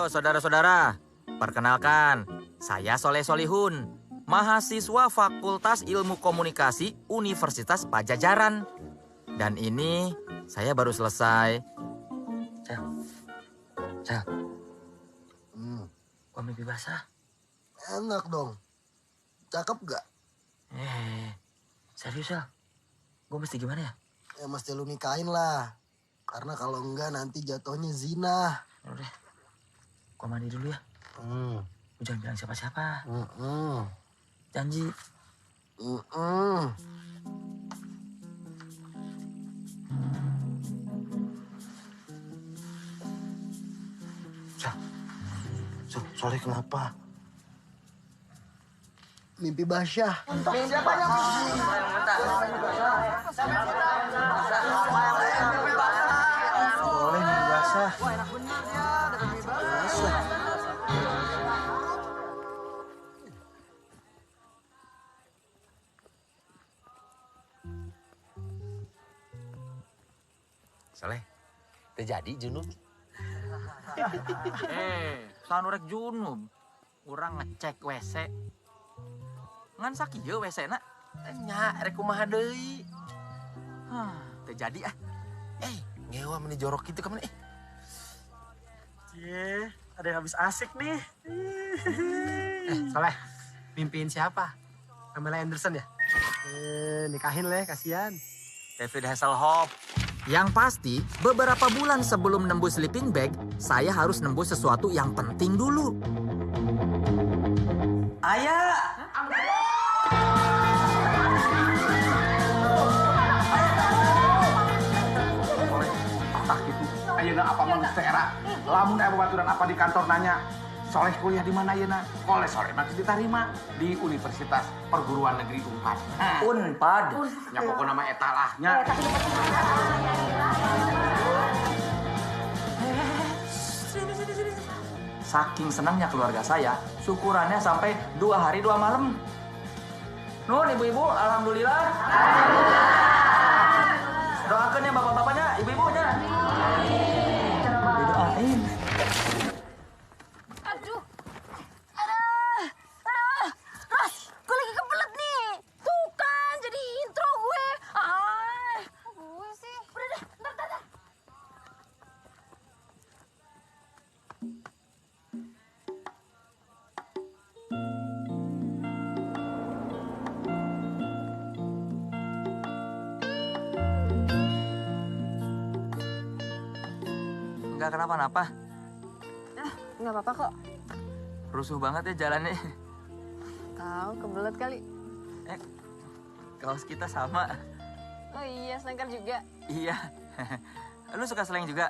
Halo saudara-saudara, perkenalkan, saya Soleh Solihun, mahasiswa Fakultas Ilmu Komunikasi Universitas Pajajaran. Dan ini saya baru selesai. Cel, gua mimpi basah. Enak dong. Cakep gak? Serius ya? Gue mesti gimana ya? Ya mesti lu nikahin lah. Karena kalau enggak nanti jatuhnya zina. Udah, gue mandi dulu ya. Lu jangan bilang siapa-siapa. Janji. Soleh kenapa? Mimpi Basyah. Soleh mimpi basah. Soleh. Terjadi junub. Sanurek junub. Urang ngecek WC. Ngan sakieu WC na. Nya rek kumaha deui. Terjadi ah. Ngewa meni jorok gitu ka mana Ada yang habis asik nih. Soleh, mimpiin siapa? Pamela Anderson ya? Nikahin leh, kasihan. David Hasselhoff. Yang pasti, beberapa bulan sebelum nembus sleeping bag, saya harus nembus sesuatu yang penting dulu. Ayah! Gitu. Ayeuna apa mah geus teh era. Lamun aya babaturan apa di kantor nanya, Soleh kuliah di mana ayeuna? Kolej Soleh mah diterima di Universitas Perguruan Negeri Unpad. Unpad. Nya pokona nama eta lah nya. Saking senangnya keluarga saya, syukurannya sampai 2 hari 2 malam. Nun ibu-ibu, alhamdulillah. Doakan ya bapak-bapaknya, ibu-ibunya. Didoain. Aduh, Ras, gue lagi kebelet nih. Tuh kan, jadi intro gue. Gue sih. Udah deh, ntar. Nggak kenapa-napa. Nggak apa-apa kok. Rusuh banget ya jalannya. Tahu kebelet kali. Kaos kita sama. Oh iya, selengkar juga. Iya. Lu suka seleng juga?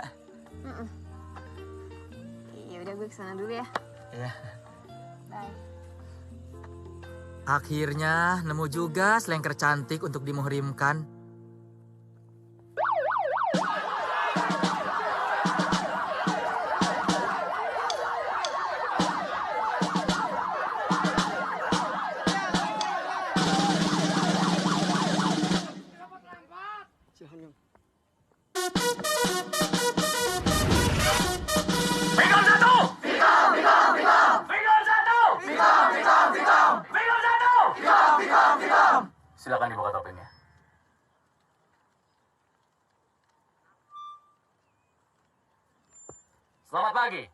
Iya udah, gue kesana dulu ya. Iya. Bye. Akhirnya nemu juga selengker cantik untuk dimuhrimkan. Silakan dibuka topengnya. Selamat pagi.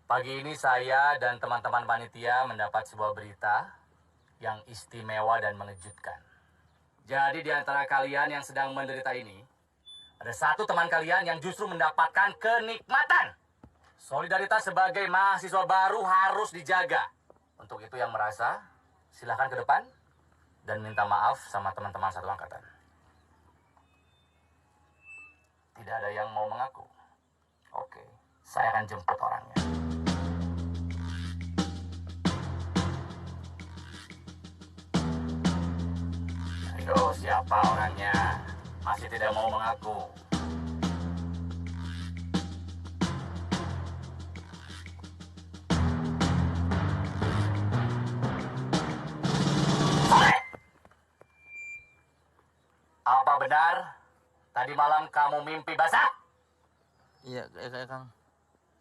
Pagi ini saya dan teman-teman panitia mendapat sebuah berita yang istimewa dan mengejutkan. Jadi di antara kalian yang sedang menderita ini, ada satu teman kalian yang justru mendapatkan kenikmatan. Solidaritas sebagai mahasiswa baru harus dijaga. Untuk itu yang merasa, silahkan ke depan dan minta maaf sama teman-teman satu angkatan. Tidak ada yang mau mengaku. Oke, saya akan jemput orangnya. Ayo, siapa orangnya? Masih tidak mau mengaku. Apa benar tadi malam kamu mimpi basah? Iya, Kang.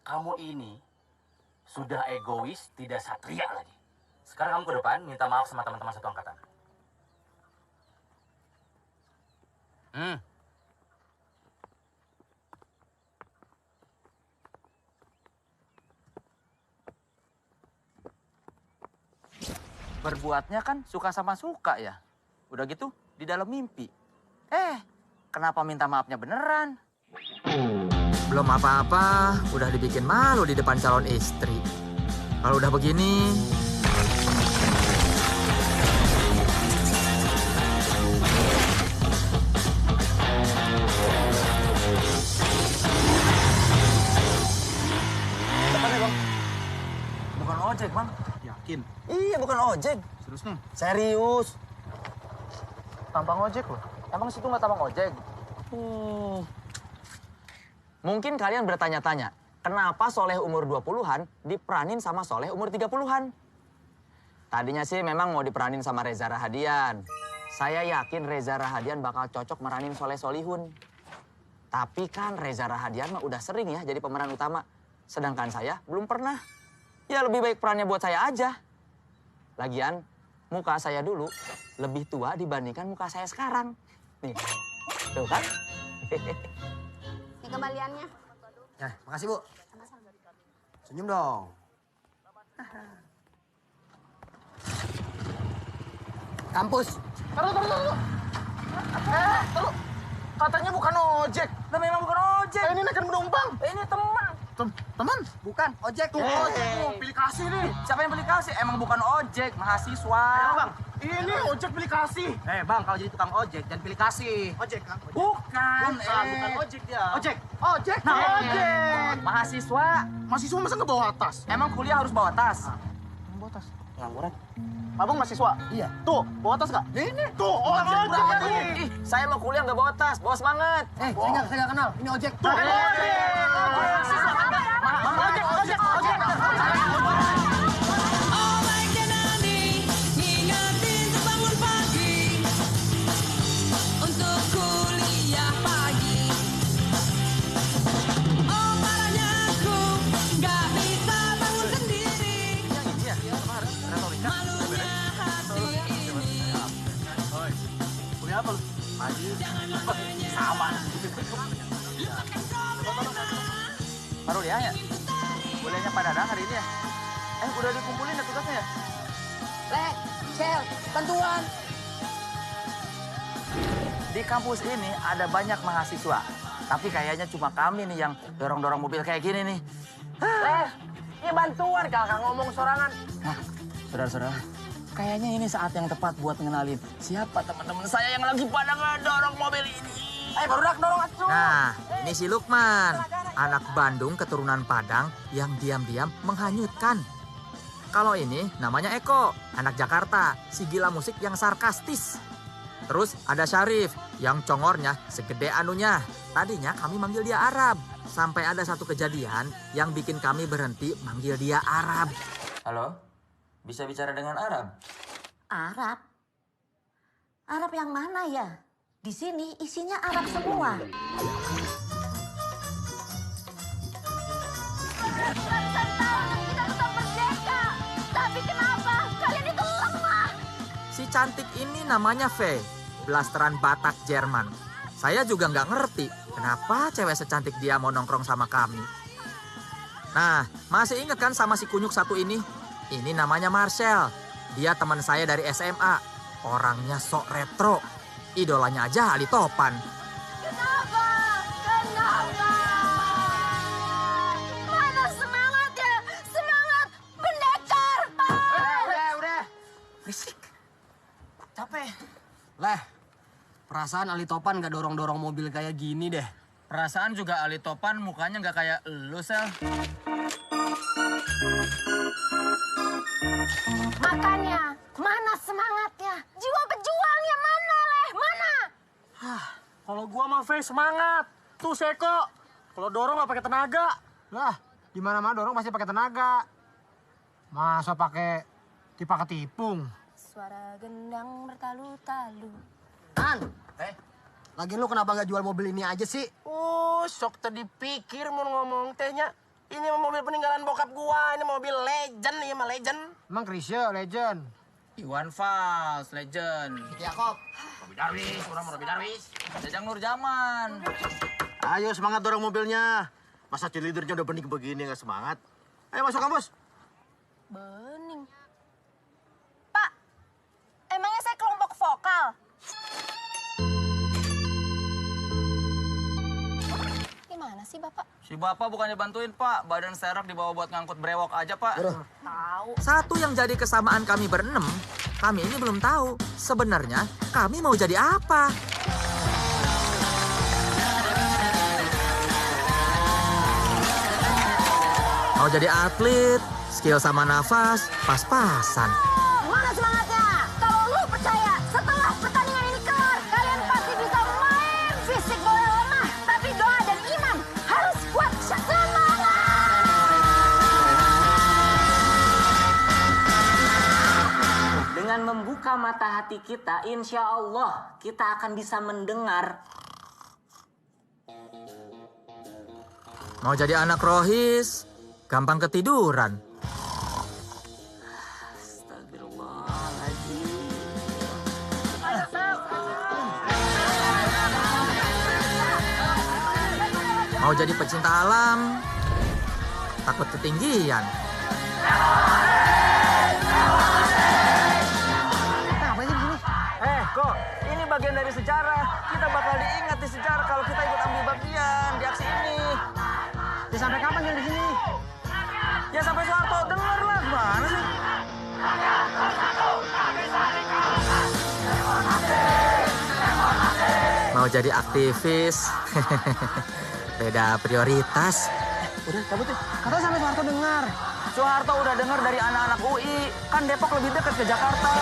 kamu ini sudah egois, tidak satria lagi. Sekarang kamu ke depan, minta maaf sama teman-teman satu angkatan. Berbuatnya kan suka sama suka ya. Udah gitu di dalam mimpi. Kenapa minta maafnya beneran? Belum apa-apa, udah dibikin malu di depan calon istri. Kalau udah begini... Depannya, Bang. Bukan ojek, Bang. Yakin? Iya, bukan ojek. Serius nih? Serius. Tampang ojek loh. Emang situ nggak tampang ojek? Mungkin kalian bertanya-tanya, kenapa Soleh umur 20-an diperanin sama Soleh umur 30-an? Tadinya sih memang mau diperanin sama Reza Rahadian. Saya yakin Reza Rahadian bakal cocok meranin Soleh Solihun. Tapi kan Reza Rahadian mah udah sering ya jadi pemeran utama. Sedangkan saya belum pernah. Ya lebih baik perannya buat saya aja. Lagian, muka saya dulu lebih tua dibandingkan muka saya sekarang. Nih, tuh kan? Ini kembaliannya. Ya, makasih Bu. Senyum dong. Kampus. Taruh. Katanya bukan ojek. Nah, memang bukan ojek. Ini naikin penumpang. Ini teman. Teman, bukan ojek. Pilih kasih nih. Siapa yang beli kasih? Emang bukan ojek, mahasiswa. Bang, ini ojek pilih kasih. Bang, kalau jadi tukang ojek jangan pilih kasih. Ojek, Kang. Bukan, Bukan ojek dia. Ojek. Nah, Ojek. mahasiswa. Mahasiswa masa nggak bawa tas? Emang kuliah harus bawa tas? Bawa tas. Ngangguran. Abang mahasiswa? Iya. Tuh, bawa tas nggak? Ini. Tuh, ojek. Ih, saya mau kuliah nggak bawa tas, bawa semangat. Saya nggak kenal. Ini ojek. Tuh, Oh baik Janani, ngingetin sebangun pagi untuk kuliah pagi. Oh parahnya aku nggak bisa bangun sendiri. Malunya hati ini. Kuliah apa lu? Baru lihat ya? Kuliahnya Pak Dadang hari ini ya? Udah dikumpulin ya tugasnya ya? Le, Shell, bantuan. Di kampus ini ada banyak mahasiswa. Tapi kayaknya cuma kami nih yang dorong-dorong mobil kayak gini nih. ini bantuan kakak ngomong sorangan. Nah, saudara-saudara, kayaknya ini saat yang tepat buat ngenalin siapa teman-teman saya yang lagi pada ngedorong mobil ini. Barudak dorong atuh. Nah, ini si Lukman, anak Bandung keturunan Padang yang diam-diam menghanyutkan. Kalau ini namanya Eko, anak Jakarta, si gila musik yang sarkastis. Terus ada Syarif, yang congornya segede anunya. Tadinya kami manggil dia Arab, sampai ada satu kejadian yang bikin kami berhenti manggil dia Arab. Halo, bisa bicara dengan Arab? Arab? Arab yang mana ya? Di sini isinya Arab semua. Kita tetap merdeka. Tapi kenapa kalian itu lemah? Si cantik ini namanya V, blasteran Batak Jerman. Saya juga nggak ngerti kenapa cewek secantik dia mau nongkrong sama kami. Nah, masih inget kan sama si kunyuk satu ini? Ini namanya Marcel. Dia teman saya dari SMA. Orangnya sok retro. Idolanya aja Ali Topan. Kenapa? Mana semangatnya? Semangat pendekar! Udah. Berisik. Capek. Leh, perasaan Ali Topan gak dorong-dorong mobil kayak gini deh. Perasaan juga Ali Topan mukanya nggak kayak elu, Sel. Makanya, mana semangatnya? Jiwa pejuangnya mana, Leh? Mana? Kalau gua mah Fe semangat. Tuh Seko, kalau dorong nggak pakai tenaga. Lah, di mana-mana dorong pasti pakai tenaga. Masa pakai tipung? Suara gendang bertalu-talu. Kan? Lagi lu kenapa nggak jual mobil ini aja sih? Sok tadi pikir mau ngomong tehnya. Ini mobil peninggalan bokap gua, ini mobil legend, ini mah legend. Emang Krisya legend. Iwan Fals, legend. Yakob. Robi Darwis, orang mau Robi Darwis. Jajang Nurjaman. Ayo semangat dorong mobilnya. Masa cheerleadernya udah bening begini nggak semangat? Ayo masuk kampus. Bening. Pak, emangnya saya kelompok vokal? Gimana sih Bapak? Si Bapak bukannya bantuin, Pak. Badan serap dibawa buat ngangkut brewok aja, Pak. Tahu. Satu yang jadi kesamaan kami berenam, kami ini belum tahu sebenarnya kami mau jadi apa. Mau jadi atlet, skill sama nafas pas-pasan. Mana semangatnya? Kalau lu percaya, setelah pertandingan ini kelar, kalian pasti bisa main. Fisik boleh lemah, tapi doa dan iman harus kuat. Semangat! Dengan membuka mata hati kita, insya Allah kita akan bisa mendengar. Mau jadi anak rohis, gampang ketiduran. Mau jadi pecinta alam, takut ketinggian. Kok ini bagian dari sejarah. Kita bakal diingat di sejarah kalau kita ikut ambil bagian di aksi ini. Ya sampai kapan jadi di sini? Ya sampai Soeharto denger lah, gimana sih? Mau jadi aktivis, beda prioritas. Udah cabut ya. Katanya sampai Soeharto dengar. Soeharto udah denger dari anak-anak UI, kan Depok lebih dekat ke Jakarta.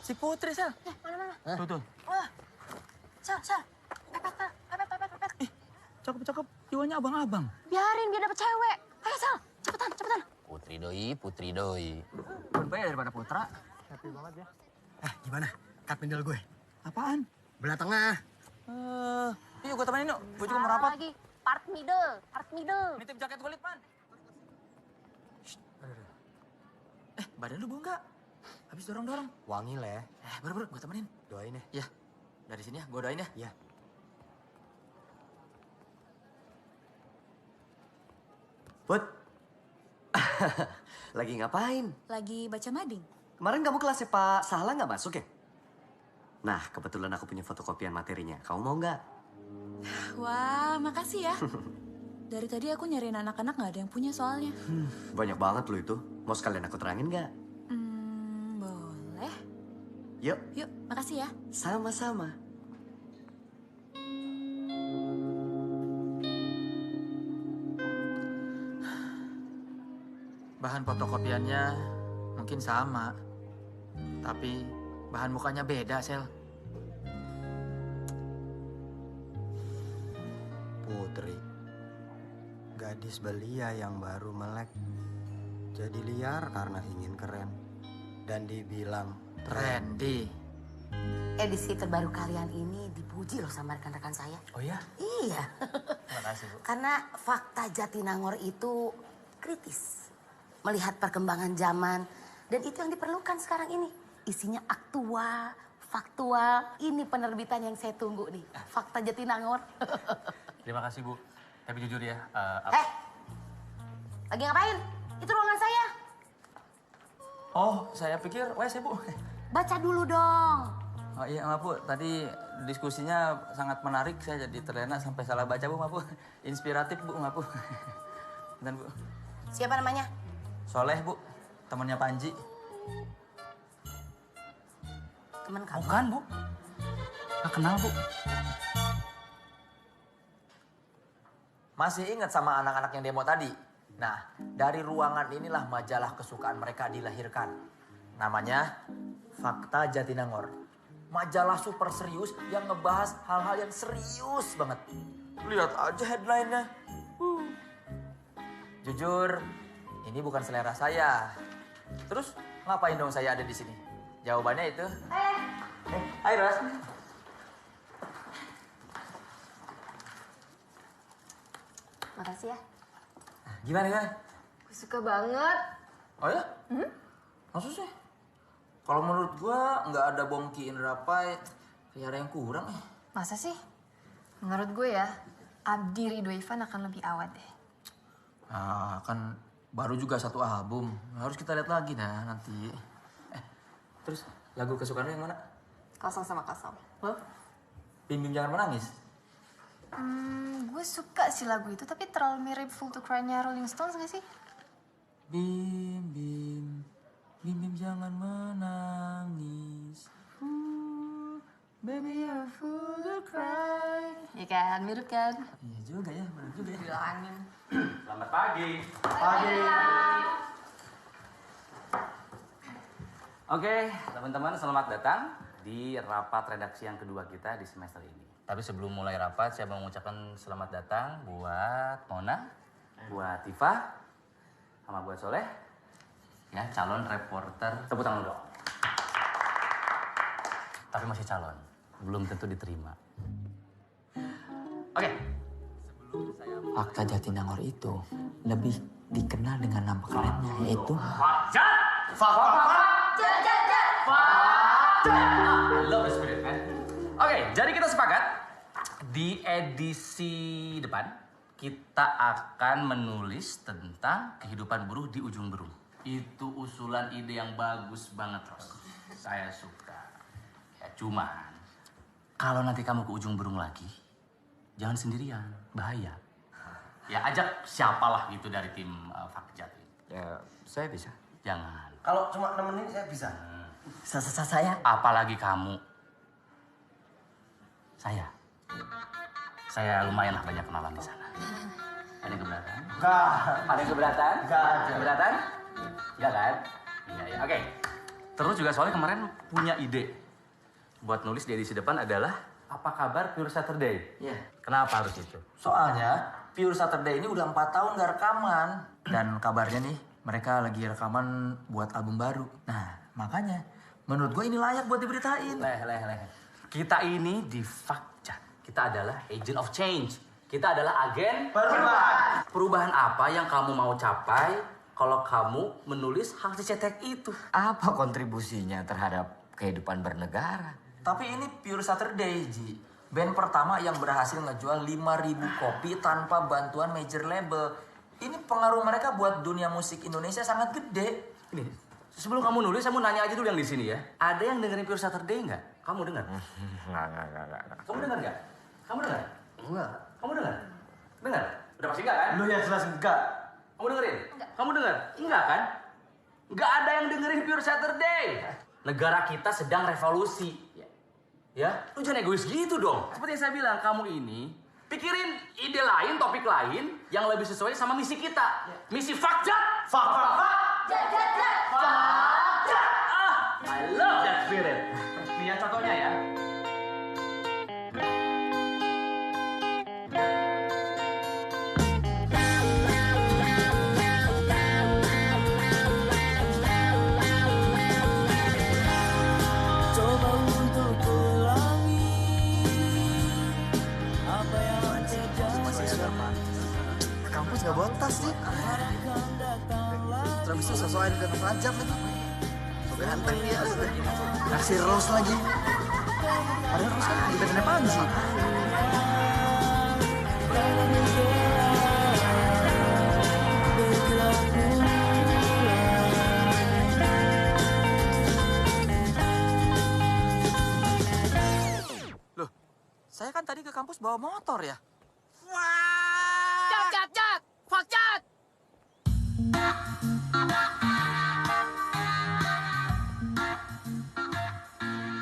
Si Putri, Sel. Mana-mana? Tuh. Wah, Sel. Pepet. Cakep-cakep, jiwanya abang-abang. Biarin, biar dapet cewek. Ayo, Sel. Cepetan. Putri doi. Lebih baik daripada Putra. Gimana? Cut middle gue. Apaan? Belah tengah. Yuk gue temenin yuk. Gue juga mau Salah rapat. lagi. Part middle. Nitip jaket kulit, Man. Badan lu bau nggak? Habis dorong-dorong. Wangi lah ya. Baru gue temenin. Doain ya. Ya, dari sini ya, gue doain ya. Iya. Put, lagi ngapain? Lagi baca mading. Kemarin kamu kelasnya Pak Sahla nggak masuk ya? Nah, kebetulan aku punya fotokopian materinya. Kamu mau nggak? Wah, makasih ya. Dari tadi aku nyariin anak-anak nggak ada yang punya soalnya. Banyak banget loh itu. Mau sekalian aku terangin nggak? Boleh. Yuk, Yuk, makasih ya. sama-sama. Bahan fotokopiannya mungkin sama. Tapi bahan mukanya beda, Sel. Putri. Gadis belia yang baru melek. Jadi liar karena ingin keren. Dan dibilang Trendy. Edisi terbaru kalian ini dipuji loh sama rekan-rekan saya. Oh ya? Iya. Terima kasih, Bu. Karena fakta Jatinangor itu kritis. Melihat perkembangan zaman. Dan itu yang diperlukan sekarang ini. Isinya aktual, faktual. Ini penerbitan yang saya tunggu nih. Fakta Jatinangor. Terima kasih, Bu. Tapi jujur ya, Lagi ngapain? Itu ruangan saya. Oh, saya pikir WC, Bu. Baca dulu dong. Oh iya, maaf, Bu. Tadi diskusinya sangat menarik. Saya jadi terlena sampai salah baca, Bu. Maaf, Bu. Inspiratif, Bu. Maaf, Bu. Dan, Bu. Siapa namanya? Soleh, Bu. Temannya Panji. Teman kamu. Bukan, Bu. Gak kenal, Bu. Masih ingat sama anak-anak yang demo tadi? Nah, dari ruangan inilah majalah kesukaan mereka dilahirkan. Namanya Fakta Jatinangor. Majalah super serius yang ngebahas hal-hal yang serius banget. Lihat aja headline-nya. Jujur, ini bukan selera saya. Terus ngapain dong saya ada di sini? Jawabannya itu. Hai Ros. Makasih ya. Gimana? Gue suka banget. Oh ya? Maksud sih? Kalau menurut gua nggak ada Bongki Indrapai, kayak ada yang kurang ya. Masa sih? Menurut gue ya, Abdi Ridho Ivan akan lebih awet deh. Ah, kan baru juga satu album. Harus kita lihat lagi nanti. Terus lagu kesukaan lu yang mana? Kosong sama kosong. Hah? Bim Bim Jangan Menangis? Gue suka sih lagu itu, tapi terlalu mirip Fool to Cry-nya Rolling Stones gak sih? Bim Bim, Bim Bim Jangan Menangis. Baby you're a fool to cry. Ya kan, mirip kan? Iya juga ya, benar juga ya. Bilangin. Selamat pagi. Oke, teman-teman selamat datang di rapat redaksi yang kedua kita di semester ini. Tapi sebelum mulai rapat, saya mau mengucapkan selamat datang buat Mona, buat Tifa, sama buat Soleh, ya calon reporter. Tepuk tangan dong. Tapi masih calon, belum tentu diterima. Oke. Fakta Jatinangor itu lebih dikenal dengan nama kerennya, yaitu I love the spirit, man. Oke, jadi kita sepakat di edisi depan kita akan menulis tentang kehidupan buruh di ujung berung. Itu usulan ide yang bagus banget, Ros. Saya suka. Ya, cuman kalau nanti kamu ke ujung berung lagi, jangan sendirian, bahaya. Ya ajak siapalah gitu dari tim Fakjat. Ya, saya bisa. Jangan. Kalau cuma nemenin saya bisa. saya. Apalagi kamu. Saya lumayan lah banyak kenalan di sana. Ada yang keberatan? Enggak. Ada yang keberatan? Enggak. Keberatan? Enggak kan? Iya, ya. Oke. Terus juga soalnya kemarin punya ide. Buat nulis di edisi depan adalah apa kabar Pure Saturday? Iya. Kenapa harus itu? Soalnya Pure Saturday ini udah 4 tahun gak rekaman. Dan kabarnya nih, mereka lagi rekaman buat album baru. Nah, makanya menurut gue ini layak buat diberitain. Leh. Kita ini di Fakjat. Kita adalah agent of change. Kita adalah agen perubahan. Perubahan apa yang kamu mau capai kalau kamu menulis hal secetek itu? Apa kontribusinya terhadap kehidupan bernegara? Tapi ini Pure Saturday, Ji. Band pertama yang berhasil ngejual 5.000 kopi tanpa bantuan major label. Ini pengaruh mereka buat dunia musik Indonesia sangat gede. Ini, sebelum kamu nulis, saya mau nanya aja dulu yang di sini ya. Ada yang dengerin Pure Saturday nggak? Kamu dengar? Enggak. Kamu dengar nggak? Kamu dengar? Enggak. Kamu dengar? Dengar? Udah pasti enggak kan? Lu yang jelas enggak. Kamu dengerin? Enggak. Kamu dengar? Enggak kan? Enggak ada yang dengerin Pure Saturday. Negara kita sedang revolusi. Ya, lu jangan egois gitu dong. Seperti yang saya bilang, kamu ini pikirin ide lain, topik lain yang lebih sesuai sama misi kita. Misi Fakjat. Fakjat. I love that spirit. Lihat contohnya ya. Kampus gak bontas sih. Terus bisa sesuai dengan pelajar lagi. Ganteng dia. Kasih Rose lagi. Padahal Rose kan gebetannya Panji. Loh, saya kan tadi ke kampus bawa motor ya. Cat! Fakjat!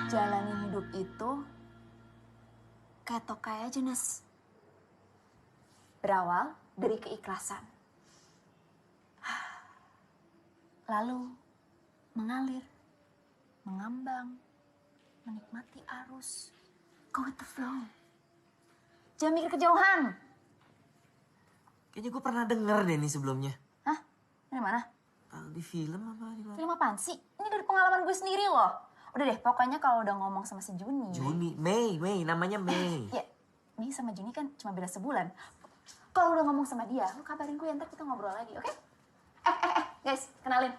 Jalanin hidup itu kayak tokai aja, Nes. Berawal dari keikhlasan. Lalu mengalir, mengambang, menikmati arus. Go with the flow. Jangan mikir kejauhan. Kayaknya gue pernah denger deh nih sebelumnya. Hah? Dari mana? Di film apa di mana? Film apaan sih? Ini dari pengalaman gue sendiri loh. Udah deh, pokoknya kalau udah ngomong sama si Juni. Juni, Mei, namanya Mei. Ya, Mei sama Juni kan cuma beda sebulan. Kalau udah ngomong sama dia, lu kabarin gue, ntar kita ngobrol lagi, oke? Guys, kenalin.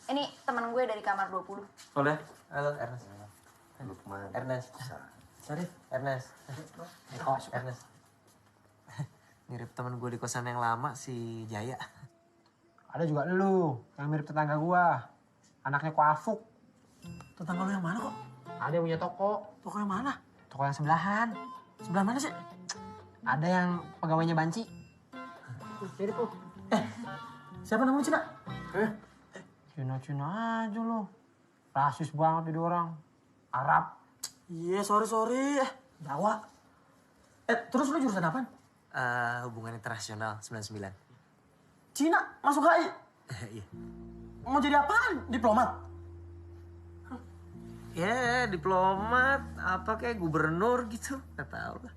Ini teman gue dari kamar 20. Boleh? Halo, Ernest. Lukman. Ernest. Sorry, Ernest. Oh, Ernest. Mirip temen gue di kosan yang lama, si Jaya. Ada juga lu yang mirip tetangga gua. Anaknya Ko Afuk. Tetangga lu yang mana kok? Ada yang punya toko. Toko yang mana? Toko yang sebelahan. Sebelah mana sih? Ada yang pegawainya Banci. Mirip lu. Siapa namanya Cina? Cina-Cina aja lu. Rasis banget jadi orang. Arab. Iya, sorry. Jawa. Terus lu jurusan apaan? Hubungan internasional 99. Cina, masuk HI? Iya. Mau jadi apaan? Diplomat? Ya, diplomat, apa kayak gubernur gitu. Nggak tahu lah.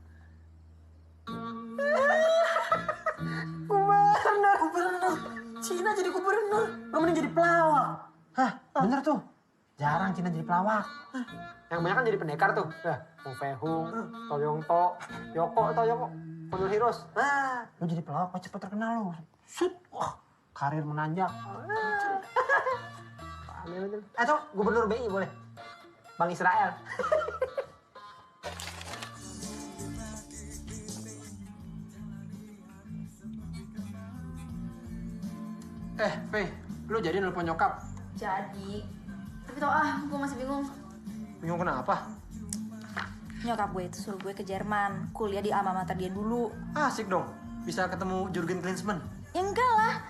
Gubernur. Cina jadi gubernur. Lu mending jadi pelawak. Hah, bener tuh. Jarang Cina jadi pelawak. Yang banyak kan jadi pendekar tuh. Fu Fehung, To Yong To, Yoko, Pondol Heroes. Lu jadi pelawak, kok cepet terkenal lu. Sut, wah, karir menanjak. Atau gubernur BI boleh. Bang Israel. Pei, lu jadi nelpon nyokap? Jadi. Tapi tau gue masih bingung. Bingung kenapa? Nyokap gue itu suruh gue ke Jerman, kuliah di alma mater dia dulu. Asik dong, bisa ketemu Jurgen Klinsmann. Ya enggak lah.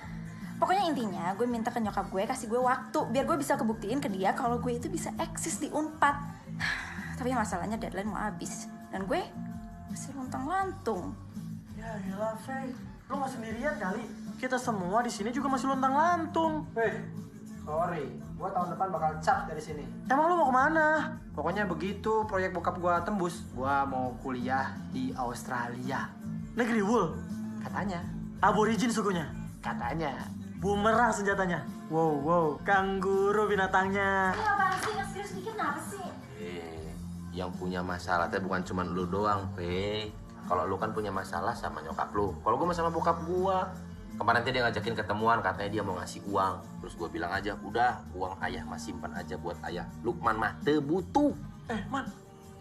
Pokoknya intinya gue minta ke nyokap gue kasih gue waktu biar gue bisa kebuktiin ke dia kalau gue itu bisa eksis di Unpad. Tapi masalahnya deadline mau habis dan gue masih lontang-lantung. Ya elah, Faye. Lu gak sendirian kali. Kita semua di sini juga masih lontang-lantung. Sorry, gua tahun depan bakal cap dari sini. Emang lu mau kemana? Pokoknya begitu proyek bokap gua tembus, gua mau kuliah di Australia. Negeri Wool? Katanya. Aborigin sukunya? Katanya. Bumerang senjatanya? Wow. Kangguru binatangnya. Ini apaan sih? Nggak serius dikit kenapa sih? Yang punya masalah teh bukan cuma lu doang, Pe. Kalau lu kan punya masalah sama nyokap lu. Kalau gua sama bokap gua. Kemarin dia ngajakin ketemuan, katanya dia mau ngasih uang. Terus gue bilang aja, udah uang ayah mah simpan aja buat ayah. Lukman mah teu butuh. Man,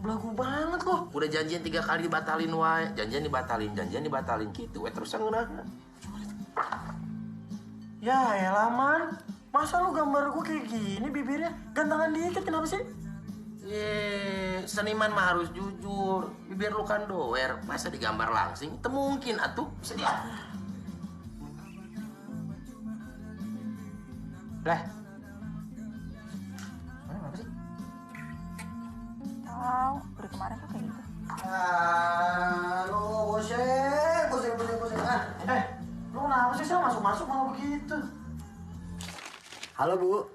belagu banget kok. Udah janjian 3 kali dibatalin wae. Janjian dibatalin gitu. Terus ngeunah. Ya elah, Man. Masa lu gambar gue kayak gini bibirnya? Gantangan dikit, kenapa sih? Seniman mah harus jujur. Bibir lu kan doer, masa digambar langsing? Itu mungkin atuh. Sedih. Leh. Mana apa sih? Tahu, dari kemarin tuh kayak gitu. Lu bosen. Lu kenapa sih saya masuk malah begitu? Halo Bu,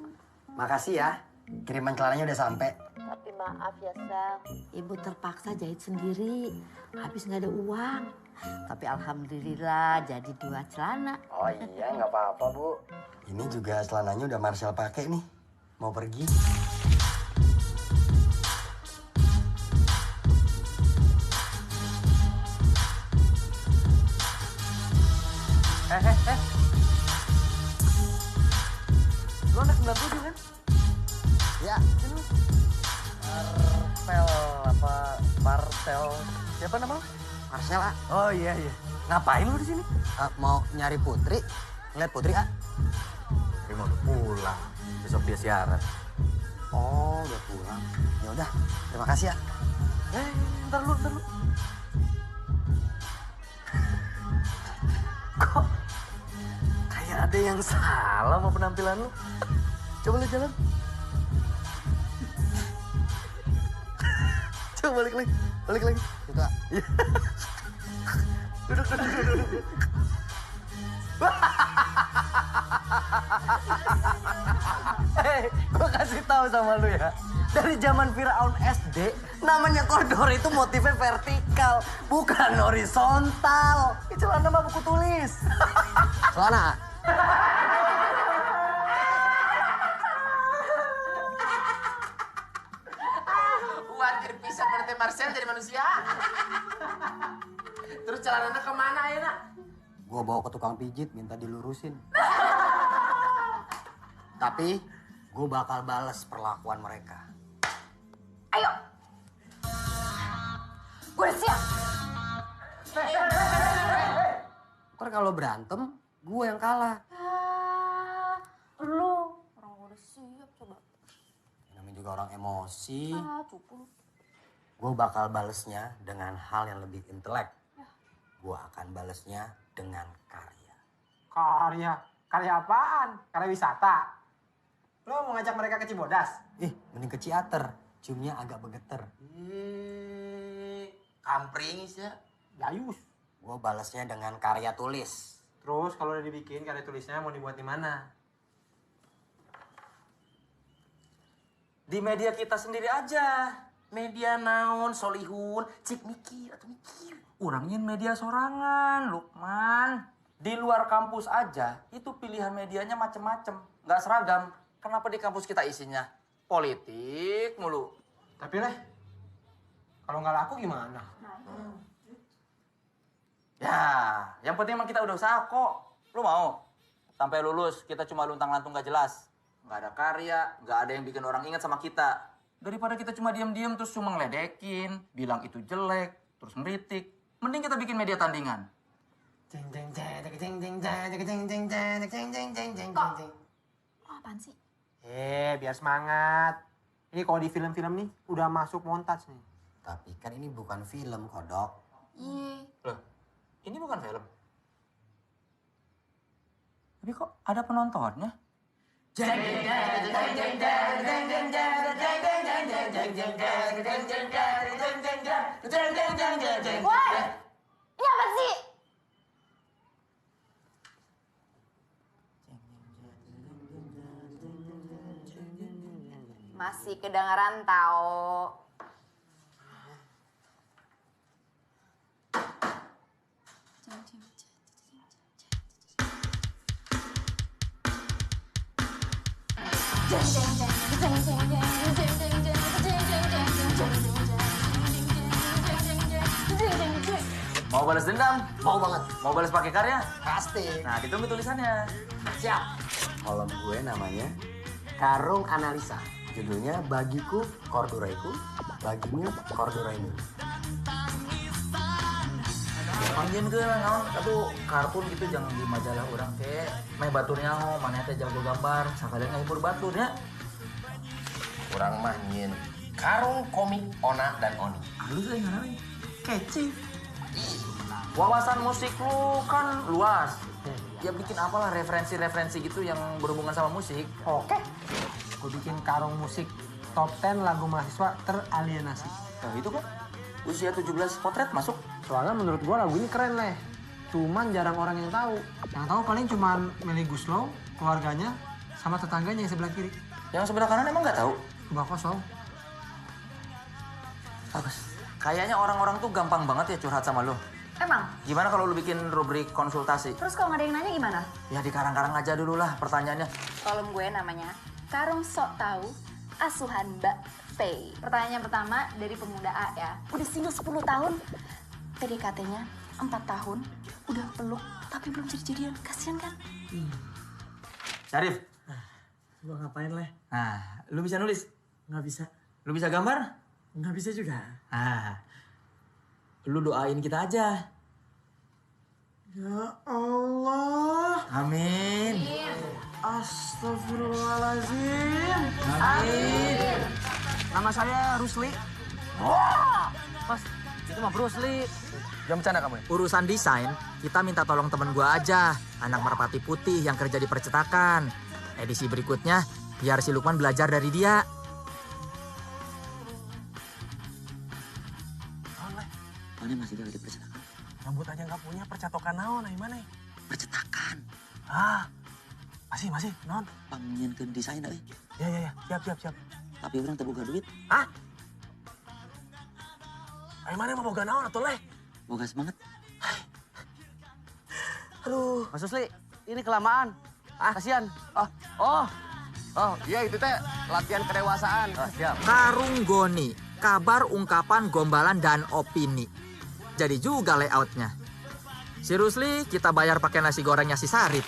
makasih ya. Kiriman celananya udah sampai. Tapi maaf ya Sel, ibu terpaksa jahit sendiri. Habis nggak ada uang. Tapi alhamdulillah jadi 2 celana. Oh iya, nggak apa-apa Bu. Ini juga celananya udah Marcel pakai nih. Mau pergi. Lu anak 97 kan? Ya. Marcel. Siapa nama lu? Marcel, A. Oh iya. Ngapain lu di sini? Mau nyari Putri. Ngeliat Putri, A. Terima udah pulang. Besok dia siaran. Oh, udah pulang. Ya udah, terima kasih ya. Ntar lu. Kok kayak ada yang salah sama penampilan lu? Coba lu jalan. Coba balik lagi. Juga. Duduk. Gue kasih tahu sama lu ya. Dari zaman Firaun SD, namanya koridor itu motifnya vertikal, bukan horizontal. Itu celana mah buku tulis. Celana, A. Wajar bisa berarti Marcel jadi manusia. Terus celananya kemana ya nak? Gue bawa ke tukang pijit, minta dilurusin. Tapi gue bakal bales perlakuan mereka. Ayo. Gue udah siap. Ntar kalau berantem, gue yang kalah. Lu orang gue udah siap coba. Namanya juga orang emosi. Cupu. Gue bakal balesnya dengan hal yang lebih intelek. Gue akan balesnya dengan karya. Karya? Karya apaan? Karya wisata? Lo mau ngajak mereka ke Cibodas? Mending ke Ciater. Ciumnya agak begeter. Kampringis ya. Layus. Gue balesnya dengan karya tulis. Terus kalau udah dibikin karya tulisnya mau dibuat di mana? Di media kita sendiri aja. Media naon, solihun, cik mikir atau mikir. Urangin media sorangan, Lukman. Di luar kampus aja, itu pilihan medianya macem-macem. Nggak seragam. Kenapa di kampus kita isinya politik mulu? Tapi Leh, kalau nggak laku gimana? Ya, yang penting emang kita udah usaha kok. Lu mau? Sampai lulus, kita cuma luntang-lantung gak jelas. Nggak ada karya, nggak ada yang bikin orang ingat sama kita. Daripada kita cuma diam-diam terus cuma ngeledekin, bilang itu jelek, terus ngeritik. Mending kita bikin media tandingan. Apaan sih? Biar semangat. Ini kalau di film-film nih udah masuk montage nih. Tapi kan ini bukan film, Kodok. Iya. Loh, ini bukan film. Tapi kok ada penontonnya? Woi, ini apa sih? Masih kedengaran tau. Mau balas dendam? Mau banget. Mau balas pakai karya? Pasti. Nah, ditunggu tulisannya. Siap. Kolom gue namanya Karung Analisa. Judulnya Bagiku Korduroiku, Bagimu Korduraimu. Panggil ke naon atuh kartun gitu jangan di majalah orang teh. Meh baturnya mana teh jago gambar, sakalian ngahibur baturnya. Kurang mah nyin. Karung komik Ona dan Oni. Halus euy ngaranna. Kece. Wawasan musik lu kan luas. Ya bikin apalah referensi-referensi gitu yang berhubungan sama musik. Oke. Gue bikin karung musik top 10 lagu mahasiswa teralienasi. Nah itu kok usia 17 potret masuk. Soalnya menurut gue lagu ini keren Leh. Cuman jarang orang yang tahu. Yang tahu paling cuman Melly Guslow, keluarganya, sama tetangganya yang sebelah kiri. Yang sebelah kanan emang nggak tahu? Coba kosong. Bagus. Kayaknya orang-orang tuh gampang banget ya curhat sama lo. Emang? Gimana kalau lu bikin rubrik konsultasi? Terus kalau nggak ada yang nanya gimana? Ya di karang-karang aja dulu lah pertanyaannya. Kolom gue namanya Karung Sok Tahu Asuhan Mbak P. Pertanyaan pertama dari pemuda A ya. Udah single 10 tahun, PDKT-nya 4 tahun, udah peluk tapi belum jadi-jadian. Kasian kan? Syarif. Gua ngapain Leh? Nah, lu bisa nulis? Nggak bisa. Lu bisa gambar? Nggak bisa juga. Ah, lu doain kita aja. Ya Allah. Amin. Astagfirullahaladzim. Amin. Nama saya Rusli. Wah, Mas, itu mah Bruce Lee. Jangan bercanda kamu ya? Urusan desain, kita minta tolong temen gua aja. Anak merpati putih yang kerja di percetakan. Edisi berikutnya, biar si Lukman belajar dari dia. Mana masih ada di percetakan? Rambut aja nggak punya, percatokan naon, nah mana? Percetakan. Masih, non. Pangin ke desain euy. Ya, siap. Tapi orang teu boga duit. Ayo mana mau boga naon atuh Leh? Boga semangat. Aduh, Mas Usli, ini kelamaan. Kasihan. Oh, iya itu teh latihan kedewasaan. Siap. Karung Goni, kabar, ungkapan, gombalan, dan opini. Jadi juga layoutnya. Si Rusli kita bayar pakai nasi gorengnya si Sarip.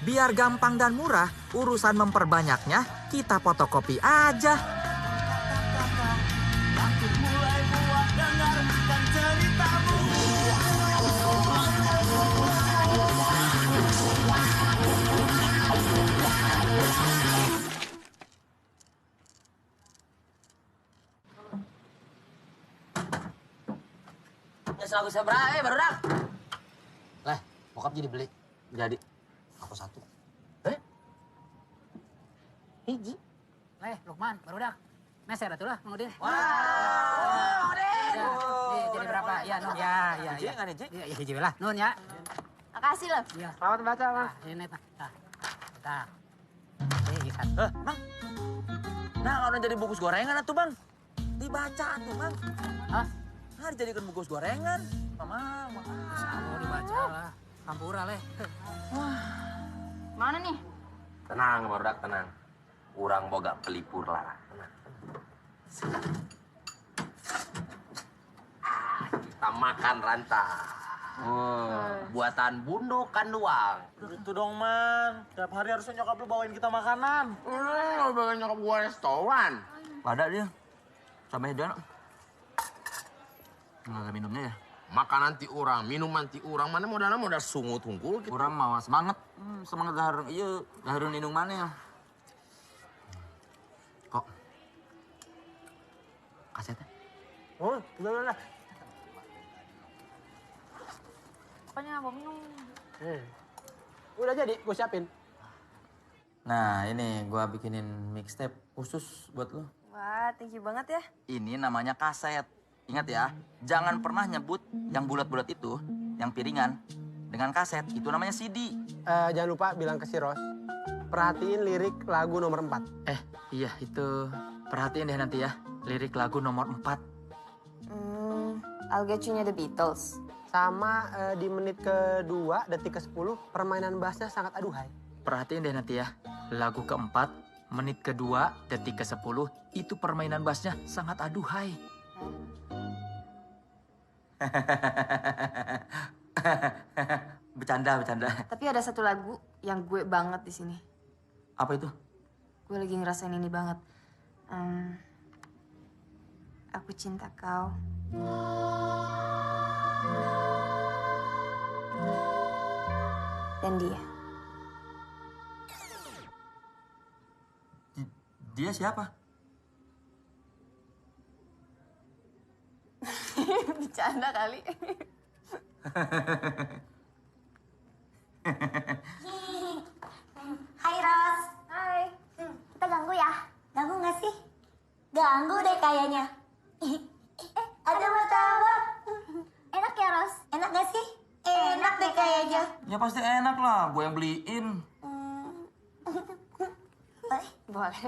Biar gampang dan murah, urusan memperbanyaknya kita fotokopi aja. Ya selalu saya baru dak. Leh, bokap jadi beli. Jadi. Aku satu. Hiji. Leh, Lukman, baru dak. Meser atuh lah, Mang Udin. Wah, Udin. Jadi berapa? Ya, Nun. Ya. Hiji nggak hiji? Ya, hiji lah. Nun ya. Makasih loh. Iya. Selamat baca, Mas. Ini tak. Nah. Ikat. Bang. Nah, kalau jadi bungkus gorengan atuh, Bang. Dibaca atuh, Bang. Hah? Nah, dijadikan bungkus gorengan. Mama. Mau dibaca lah. Kampura, Leh. Mana nih? Tenang, Barudak, tenang. Urang boga pelipur lah. Tenang. Kita makan rantah. Buatan Bundo Kanduang. Itu dong, Man. Tiap hari harusnya nyokap lu bawain kita makanan. Bawain nyokap gua restoran. Ada dia. Sampai dia. Nggak ada minumnya ya? Makanan ti urang, minuman ti urang. Mana modalnya modal sungut hungkul. Gitu. Urang mau semangat. Semangat daharun. Iya, daharun minum mana ya? Kok? Kasetnya? Oh, udah. Pokoknya mau minum. Udah jadi, gue siapin. Nah, ini gua bikinin mixtape khusus buat lo. Wah, thank you banget ya. Ini namanya kaset. Ingat ya, jangan pernah nyebut yang bulat-bulat itu, yang piringan, dengan kaset. Itu namanya CD. Jangan lupa bilang ke si Ros, perhatiin lirik lagu nomor 4. Iya itu. Perhatiin deh nanti ya, lirik lagu nomor 4. I'll Get You-nya The Beatles. Sama di menit kedua, detik ke-10, permainan bassnya sangat aduhai. Perhatiin deh nanti ya, lagu keempat, menit kedua, detik ke-10, itu permainan bassnya sangat aduhai. Bercanda. Tapi ada satu lagu yang gue banget di sini. Apa itu? Gue lagi ngerasain ini banget. Aku cinta kau. Dan dia. Dia siapa? Bercanda kali. Hai Ros. Hai. Kita ganggu ya? Ganggu nggak sih? Ganggu deh kayaknya. Ada martabak. Enak ya Ros? Enak nggak sih? Enak deh kayaknya. Ya pasti enak lah, gue yang beliin. Boleh.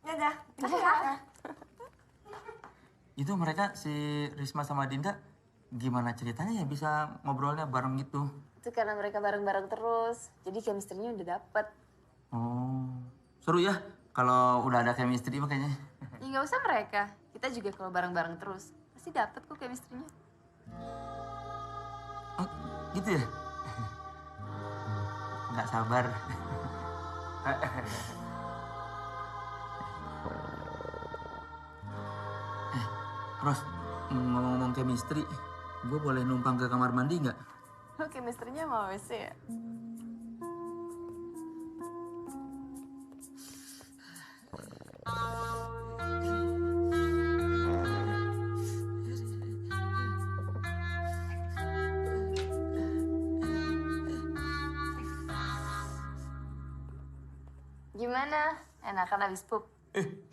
Dadah. Itu mereka si Risma sama Dinda gimana ceritanya ya bisa ngobrolnya bareng gitu? Itu karena mereka bareng-bareng terus. Jadi chemistry-nya udah dapet. Oh, seru ya kalau udah ada chemistry makanya. Ya nggak usah mereka. Kita juga kalau bareng-bareng terus pasti dapet kok chemistry-nya. Oh, gitu ya? Nggak sabar. Ros, ngomong-ngomong chemistry, gue boleh numpang ke kamar mandi nggak? Lo chemistry-nya mau WC ya? Gimana? Enakan abis pup?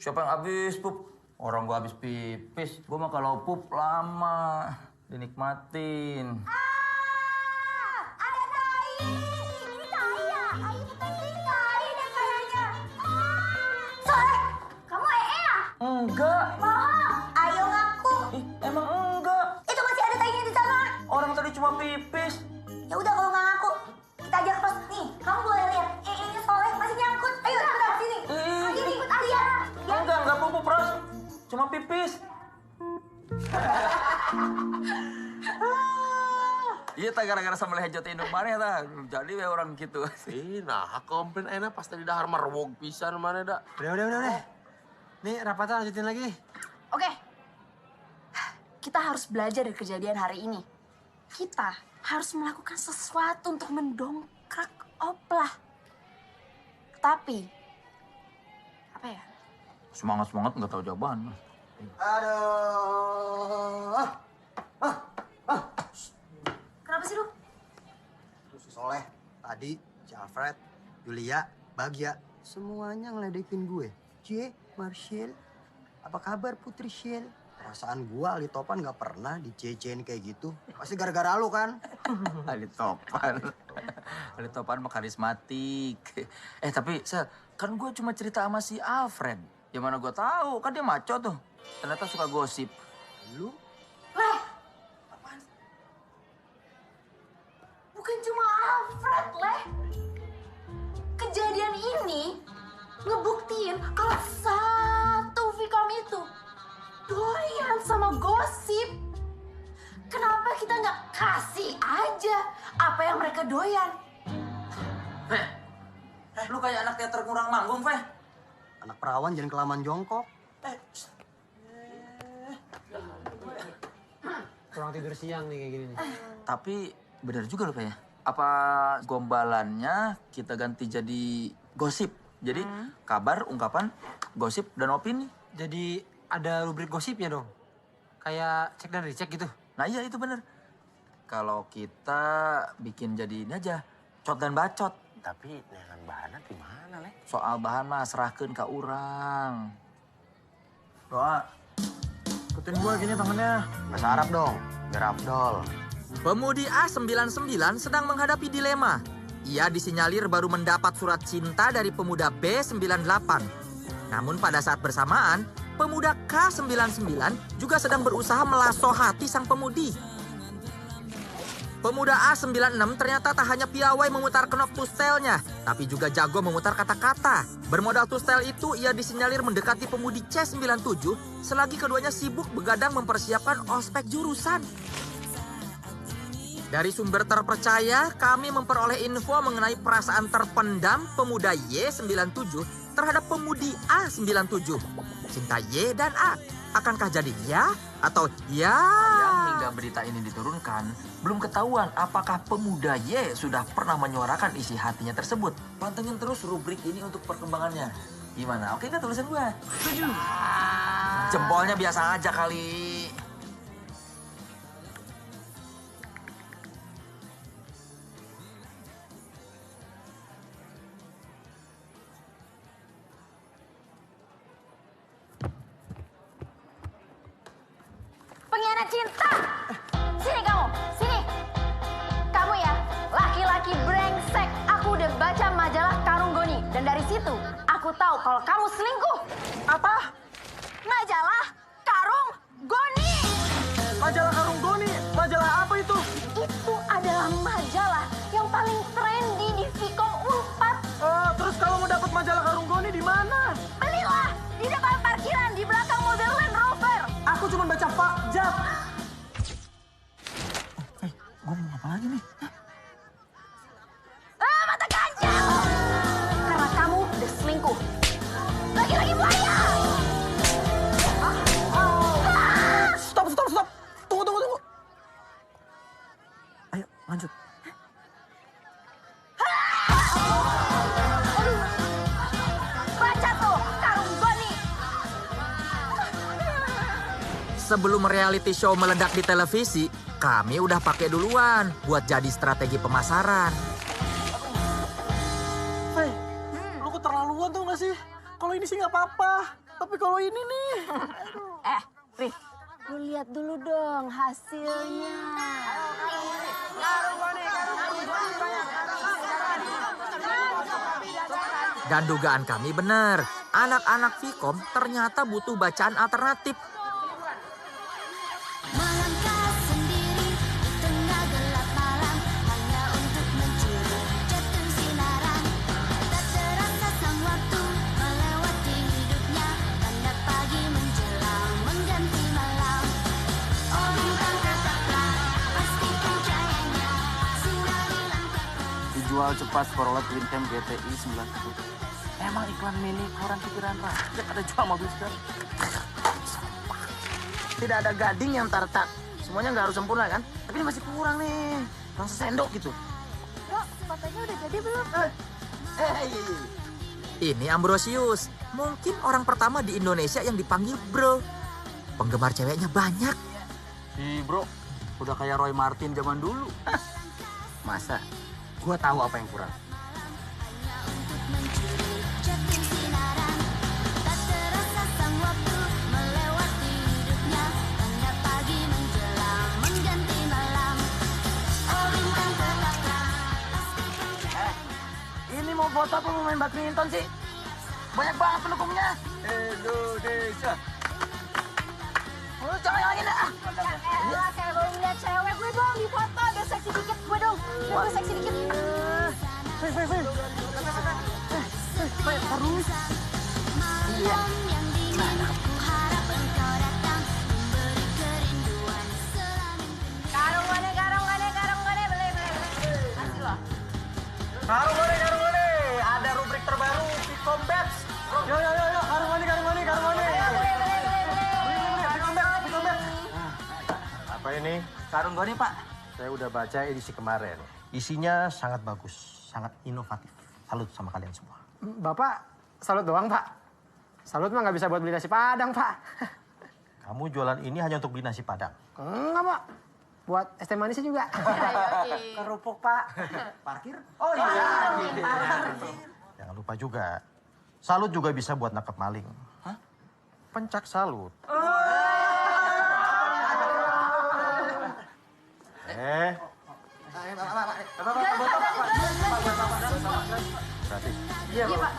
Siapa yang habis pup? Orang gua habis pipis. Gua mah kalau pup lama dinikmatin. Ada tai. Ini tai ya? Ini tai deh kayaknya. Soleh, kamu ya? Enggak. Bohong. Ayo ngaku. Emang enggak. Itu masih ada tainya di sana. Orang tadi cuma pipis. Ya udah kalau nggak ngaku, kita ajak terus. Nih, kamu boleh lihat. Ini Soleh masih nyangkut. Ayo cepetan sini. Ini ikut Alia. Enggak pup, Ros. Cuma pipis. Iya, tak gara-gara sama lehejot indung mana ta. Jadi we orang gitu. Nah, komplain enak pasti di dahar marwog pisan mana dak. Udah. Nih, rapatan lanjutin lagi. Oke. Kita harus belajar dari kejadian hari ini. Kita harus melakukan sesuatu untuk mendongkrak Oplah. Tapi, apa ya? Semangat nggak tahu jawaban. Aduh. Kenapa sih lu? Si Soleh, tadi, si Alfred, Yulia, Bagja, semuanya ngeledekin gue. Marshall, apa kabar Putri Shell? Perasaan gue Ali Topan gak pernah dicecein kayak gitu. Pasti gara-gara lu kan? Ali Topan mah karismatik. Tapi kan gue cuma cerita sama si Alfred. Ya mana gue tahu, kan dia maco tuh. Ternyata suka gosip. Lu? Leh! Apaan? Bukan cuma Alfred, Leh. Kejadian ini ngebuktiin kalau satu Vicom itu doyan sama gosip. Kenapa kita nggak kasih aja apa yang mereka doyan? Lu kayak anak teater kurang manggung, Feh. Anak perawan jangan kelamaan jongkok. Kurang tidur siang nih kayak gini nih. Tapi benar juga loh, Feh. Apa gombalannya kita ganti jadi gosip? Jadi kabar, ungkapan, gosip, dan opini. Jadi ada rubrik gosipnya dong? Kayak cek dan recheck gitu? Nah iya itu bener. Kalau kita bikin jadi ini aja, cot dan bacot. Tapi dengan bahannya gimana, Le? Soal bahan mah serahkeun ka urang. Doa. Ikutin gue gini tangannya. Bahasa Arab dong, biar Abdol. Pemudi A99 sedang menghadapi dilema. Ia disinyalir baru mendapat surat cinta dari pemuda B98. Namun pada saat bersamaan, pemuda K99 juga sedang berusaha melaso hati sang pemudi. Pemuda A96 ternyata tak hanya piawai memutar knop tustelnya, tapi juga jago memutar kata-kata. Bermodal tustel itu, ia disinyalir mendekati pemudi C97 selagi keduanya sibuk begadang mempersiapkan ospek jurusan. Dari sumber terpercaya, kami memperoleh info mengenai perasaan terpendam pemuda Y97 terhadap pemudi A97. Cinta Y dan A, akankah jadi ya atau ya? Yang hingga berita ini diturunkan, belum ketahuan apakah pemuda Y sudah pernah menyuarakan isi hatinya tersebut. Pantengin terus rubrik ini untuk perkembangannya. Gimana? Oke nggak tulisan gue? Setuju. Jempolnya biasa aja kali. Pengkhianat cinta! Sini kamu, sini. Kamu ya, laki-laki brengsek. Aku udah baca majalah Karung Goni. Dan dari situ, aku tahu kalau kamu selingkuh. Apa? Majalah Karung Goni! Majalah Karung Goni? Majalah apa itu? Itu adalah majalah yang paling trendy di Vicom Unpad. Terus kalau mau dapat majalah Karung Goni di mana? Belilah di depan parkiran di belakang mobil Land Rover. Aku cuma baca Fakjak. Gue mau apa lagi nih? Mata ganjil! Karena kamu udah selingkuh. Lagi-lagi buaya! Stop. Tunggu. Ayo, lanjut. Baca tuh, Karung Goni! Sebelum reality show meledak di televisi, kami udah pakai duluan buat jadi strategi pemasaran. Hey, lu keterlaluan tuh gak sih? Kalau ini sih nggak apa-apa. Tapi kalau ini nih... Rif, lu lihat dulu dong hasilnya. Dan dugaan kami benar, anak-anak Vicom ternyata butuh bacaan alternatif. Melangkah sendiri di tengah gelap malam hanya untuk mencuri jatuh sinaran. Tak terasa sang waktu melewati hidupnya, tanda pagi menjelang mengganti malam. Oh bintang Jual cepat Corolla Twin Cam GTI 90. Emang iklan mini koran pikiran rakyat ada jual mobil sekarang. Tidak ada gading yang tartak. Semuanya nggak harus sempurna kan? Tapi ini masih kurang nih. Kurang sesendok gitu. Bro, fotonya udah jadi belum? Ini Ambrosius. Mungkin orang pertama di Indonesia yang dipanggil bro. Penggemar ceweknya banyak. Bro, udah kayak Roy Martin zaman dulu. Masa? Gua tahu apa yang kurang. Ini mau foto apa mau main badminton sih? Banyak banget pendukungnya. Indonesia. Lu jangan lagi dah. Elah, kayak baru ngeliat cewek gue dong di foto. Biar seksi dikit gue dong. Biar gue seksi dikit. Terus. Iya. Karung gane, beli. Kasih loh. Karung gone. Ada rubrik terbaru, Vicom Babs. Yo, karung gone. Apa ini? Karung goni, Pak. Saya udah baca edisi kemarin. Isinya sangat bagus, sangat inovatif. Salut sama kalian semua. Bapak, salut doang, Pak. Salut mah nggak bisa buat beli nasi Padang, Pak. Kamu jualan ini hanya untuk beli nasi Padang. Enggak, Pak. Buat es teh manisnya juga. Kerupuk, Pak. Parkir? Oh iya. Jangan lupa juga, salut juga bisa buat nangkep maling. Hah? Pencak salut. Iya, Pak.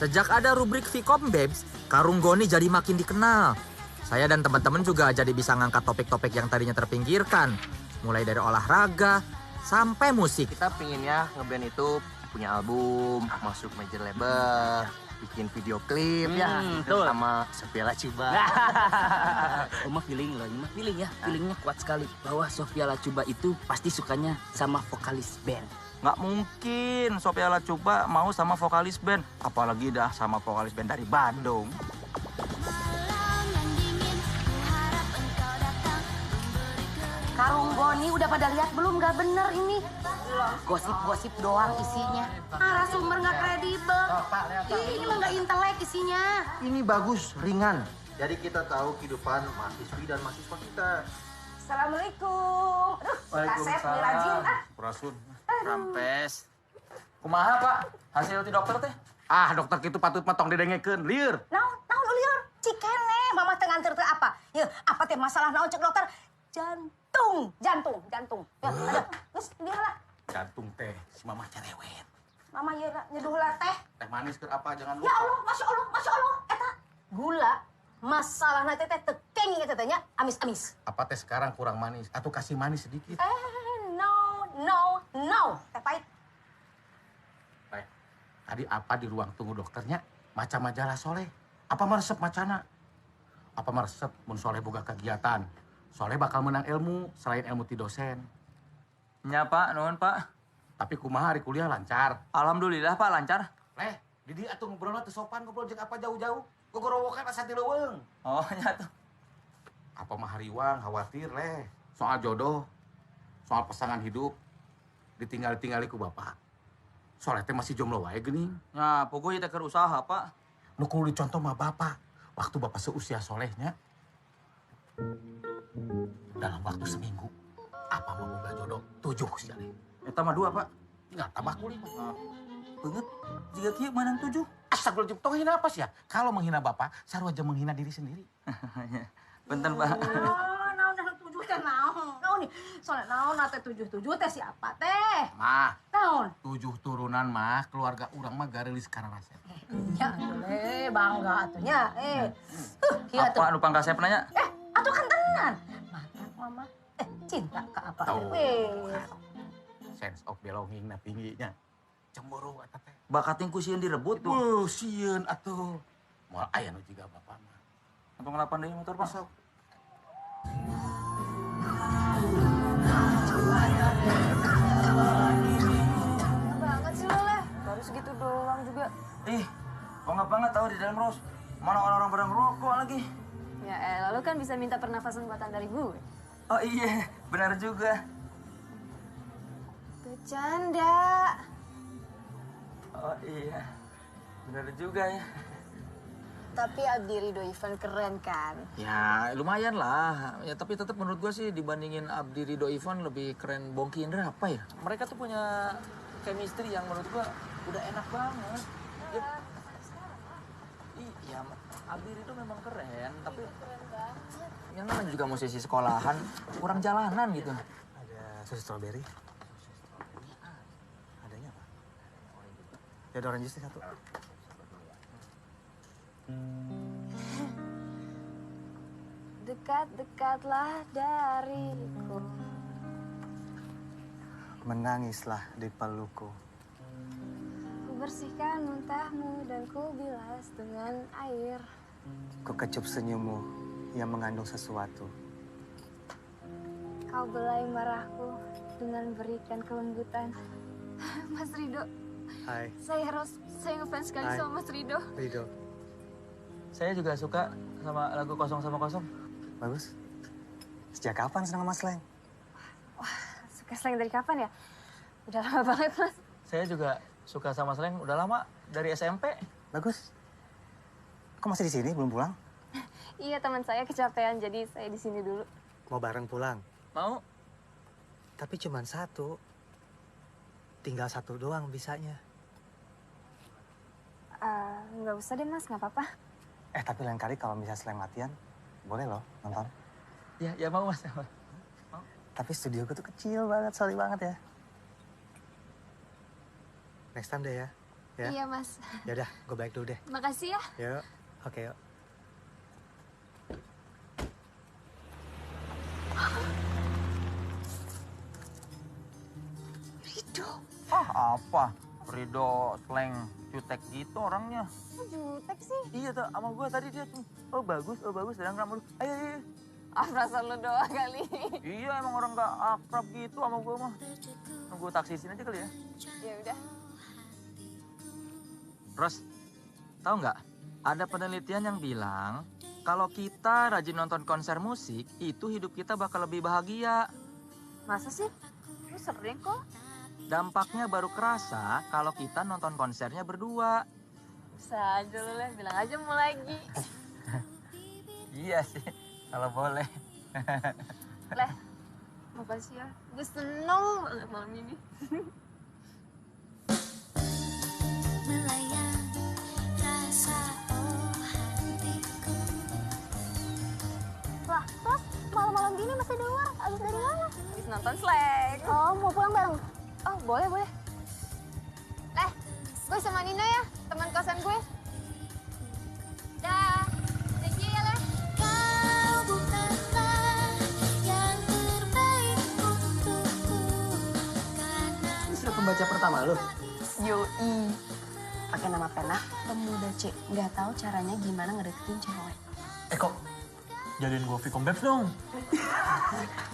Sejak ada rubrik Vicom Babes, Karung Goni jadi makin dikenal. Saya dan teman-teman juga jadi bisa ngangkat topik-topik yang tadinya terpinggirkan. Mulai dari olahraga sampai musik. Kita pinginnya ngeband itu punya album, masuk major label, bikin video klip ya, betul. sama Sophia Lacuba. Oma feeling loh, ini feeling ya, feelingnya kuat sekali bahwa Sophia Lacuba itu pasti sukanya sama vokalis band. Nggak mungkin Sophia Lacuba mau sama vokalis band. Apalagi dah sama vokalis band dari Bandung. Karung Goni udah pada lihat belum? Gak bener ini. Gosip-gosip doang isinya. Narasumber nggak kredibel. Ini mah nggak intelek isinya. Ini bagus, ringan. Jadi kita tahu kehidupan mahasiswi dan mahasiswa kita. Assalamualaikum. Aduh, kasep dirajin. Rasun. Rampes. Kumaha, Pak? Hasil ti dokter teh? Dokter gitu patut matong didengekeun, lieur. Naon lieur? Cikene, mama teu nganter teu apa? Ye, apa teh masalah naon cek dokter? Jantung. Ya, ada. Geus dia lah. Jantung teh, si mama cerewet. Mama ye nyeduh lah teh. Teh manis keur apa jangan lupa. Ya Allah, Masya Allah. Eta gula. Masalahna teh tekeng eta teh nya amis-amis. Apa teh sekarang kurang manis atau kasih manis sedikit? No. Teh pahit. Teh, tadi apa di ruang tunggu dokternya? Maca majalah Soleh. Apa meresep macana? Apa meresep mun Soleh boga kegiatan? Soleh bakal menang ilmu selain ilmu ti dosen. Ya, Pak. Nuhun, Pak. Tapi kumaha hari kuliah lancar? Alhamdulillah, Pak, lancar. Leh, di dieu atuh ngobrolna teu sopan, ngobrol jeung apa jauh-jauh. Gogorowokan asa ti leuweung. Oh, nya tuh. Apa mah hariwang khawatir, Leh. Soal jodoh, soal pasangan hidup, ditinggal-tingali ku bapak. Soleh teh masih jomblo wae geuning. Ya, pokoknya teh keur usaha, Pak. Nu kudu dicontoh mah bapak. Waktu bapak seusia Solehnya, dalam waktu seminggu, apa mau boga jodoh 7 sekali. Eta mah 2, Pak. Nggak tambah ku 5. Beungeut, jika kieu menang 7. Astagfirullahaladzim, tong hina apa sih ya? Kalau menghina bapak, sarua aja menghina diri sendiri. Benten, Pak. Naon 7 teh naon? Naon nih? Soalnya naon teh 7 teh siapa teh? Mah, Naon? 7 turunan mah, keluarga urang mah garelis karena rasep. Ya, bangga atunya. Kieu atuh. Apa anu pangkasep nanya? Atuh kan tenan. Mantap mama. Cinta ke apa? Sense of belonging na tingginya. Cemburu eta teh. Bakating ku sieun direbut tuh. Sieun atuh. Moal aya nu jiga bapak mah. Apa ngelapan deui motor, Pak? segitu doang juga. Ih, kok nggak banget tahu di dalam Ros. Mana orang-orang pada ngerokok lagi. Ya lalu kan bisa minta pernafasan buatan dari gue. Oh iya, benar juga. Bercanda. Oh iya, benar juga ya. Tapi Abdi Ridho Ivan keren kan? Ya lumayan lah. Ya tapi tetap menurut gue sih dibandingin Abdi Ridho Ivan lebih keren Bongki Indra apa ya? Mereka tuh punya chemistry yang menurut gue udah enak banget. Iya, Abdi Ridho memang keren, tapi yang namanya juga musisi sekolahan, kurang jalanan gitu. Ada susu strawberry. Adanya apa? Ya ada orange juice satu. Dekat-dekatlah dariku. Menangislah di peluku. Ku bersihkan muntahmu dan ku bilas dengan air. Ku kecup senyummu yang mengandung sesuatu. Kau belai marahku dengan berikan kelembutan. Mas Ridho. Hai. Saya Ros, saya ngefans sekali Hai. sama Mas Ridho. Ridho. Saya juga suka sama lagu 0 sama 0. Bagus. Sejak kapan senang sama slang? Suka slang dari kapan ya? Udah lama banget, Mas. Saya juga suka sama slang udah lama, dari SMP. Bagus. Kok masih di sini, belum pulang? Iya, teman saya kecapean, jadi saya di sini dulu. Mau bareng pulang? Mau. Tapi cuma satu. Tinggal satu doang bisanya. Nggak usah deh, Mas. Nggak apa-apa. Tapi lain kali kalau bisa slang latihan, boleh loh nonton. Ya mau Mas. Mau. Tapi studioku tuh kecil banget, sorry banget ya. Next time deh ya. Iya, Mas. Ya udah, gue balik dulu deh. Makasih ya. Yuk, oke yuk. Ridho. Apa? Ridho slang jutek gitu orangnya. Kok jutek sih? Iya tuh, sama gue tadi dia tuh. Oh bagus, dan kamu. Ayo. Perasaan lu doang kali. Iya emang orang gak akrab gitu sama gue mah. Nunggu taksi sini aja kali ya. Ya udah. Ros, tahu nggak? Ada penelitian yang bilang kalau kita rajin nonton konser musik, itu hidup kita bakal lebih bahagia. Masa sih? Lu sering kok. Dampaknya baru kerasa kalau kita nonton konsernya berdua. Bisa aja lu, Leh. Bilang aja mau lagi. Iya sih, kalau boleh. Leh, makasih ya. Gue seneng banget malam ini. Wah, terus malam-malam gini masih di luar? Abis dari mana? Abis nonton slang. Oh, mau pulang bareng? Oh, boleh. Leh, gue sama Nina ya, teman kosan gue. Dah, thank you ya, Leh. Kau bukanlah yang terbaik untukku. Ini sudah pembaca pertama lo? Yoi. Pakai nama pena, pemuda C. Nggak tahu caranya gimana ngedeketin cewek. Kok jadiin gue Vicom Babes dong.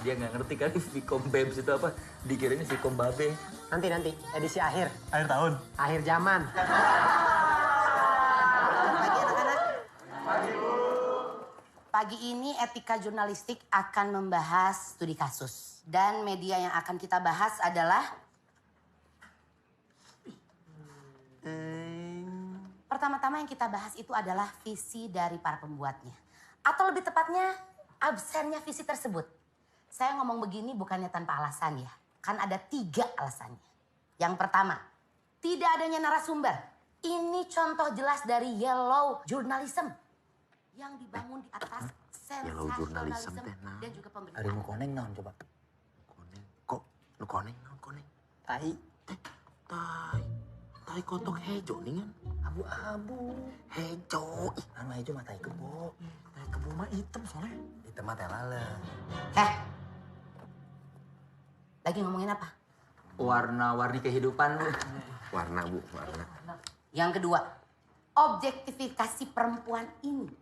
Dia nggak ngerti kan Vicom Babes itu apa. Dikiranya Vicom Babe. Nanti, edisi akhir. Akhir tahun. Akhir zaman. Pagi ini Etika Jurnalistik akan membahas studi kasus. Dan media yang akan kita bahas adalah... Pertama-tama yang kita bahas itu adalah visi dari para pembuatnya. Atau lebih tepatnya, absennya visi tersebut. Saya ngomong begini bukannya tanpa alasan ya. Kan ada 3 alasannya. Yang pertama, tidak adanya narasumber. Ini contoh jelas dari yellow journalism. Yang dibangun di atas Yellow journalism sensasionalism teh nah. dan juga pemberitaan. Hari nu koneng naon coba? Kok nu koneng naon koneng? Tai. Tai kotok hejo ningan. Abu-abu. Hejo. Anu hejo mah tai kebo. Tai kebo mah hitam soalnya. Hitam mah teh lalem. Lagi ngomongin apa? Warna-warni kehidupan. Warna Bu, warna. Yang kedua, objektifikasi perempuan ini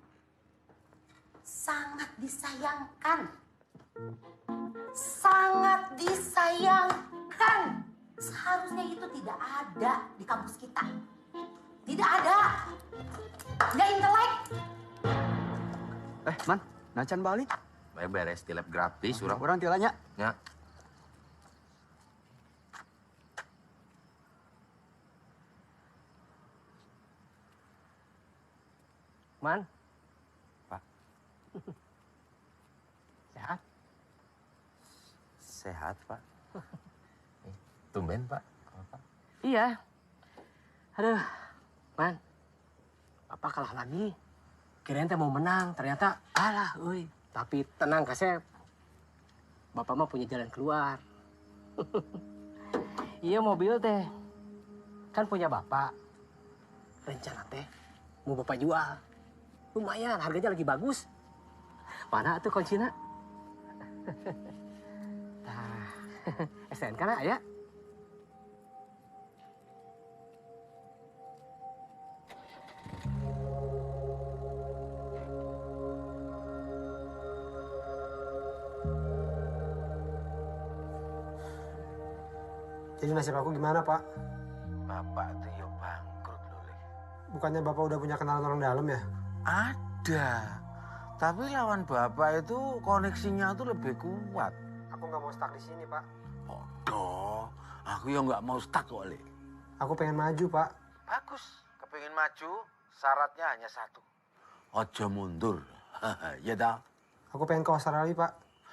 sangat disayangkan. Sangat disayangkan. Seharusnya itu tidak ada di kampus kita. Tidak ada. Nggak intelek. Man, nacan balik. Baik beres di lab gratis, urang. Orang tilanya. Ya. Man. Pak. Sehat? Sehat, Pak. Tumben, Pak. Apa? Iya. Aduh, Man. Papa kalah lagi. Kirain teh mau menang, ternyata alah, euy. Tapi tenang, Kasep. Bapak mah punya jalan keluar. Iya, mobil teh. Kan punya Bapak. Rencana teh mau Bapak jual. Lumayan, harganya lagi bagus. Mana tuh kuncinya? Nah, STNK na aya? Jadi nasib aku gimana, Pak? Bapak tuh ya bangkrut loh, Le. Bukannya Bapak udah punya kenalan orang dalam ya? Ada. Tapi lawan Bapak itu koneksinya tuh lebih kuat. Aku nggak mau stuck di sini, Pak. Bodoh. Aku ya nggak mau stuck kok, Le. Aku pengen maju, Pak. Bagus. Kepengin maju, syaratnya hanya satu. Ojo mundur. Ya dah. Aku pengen ke Australia, Pak.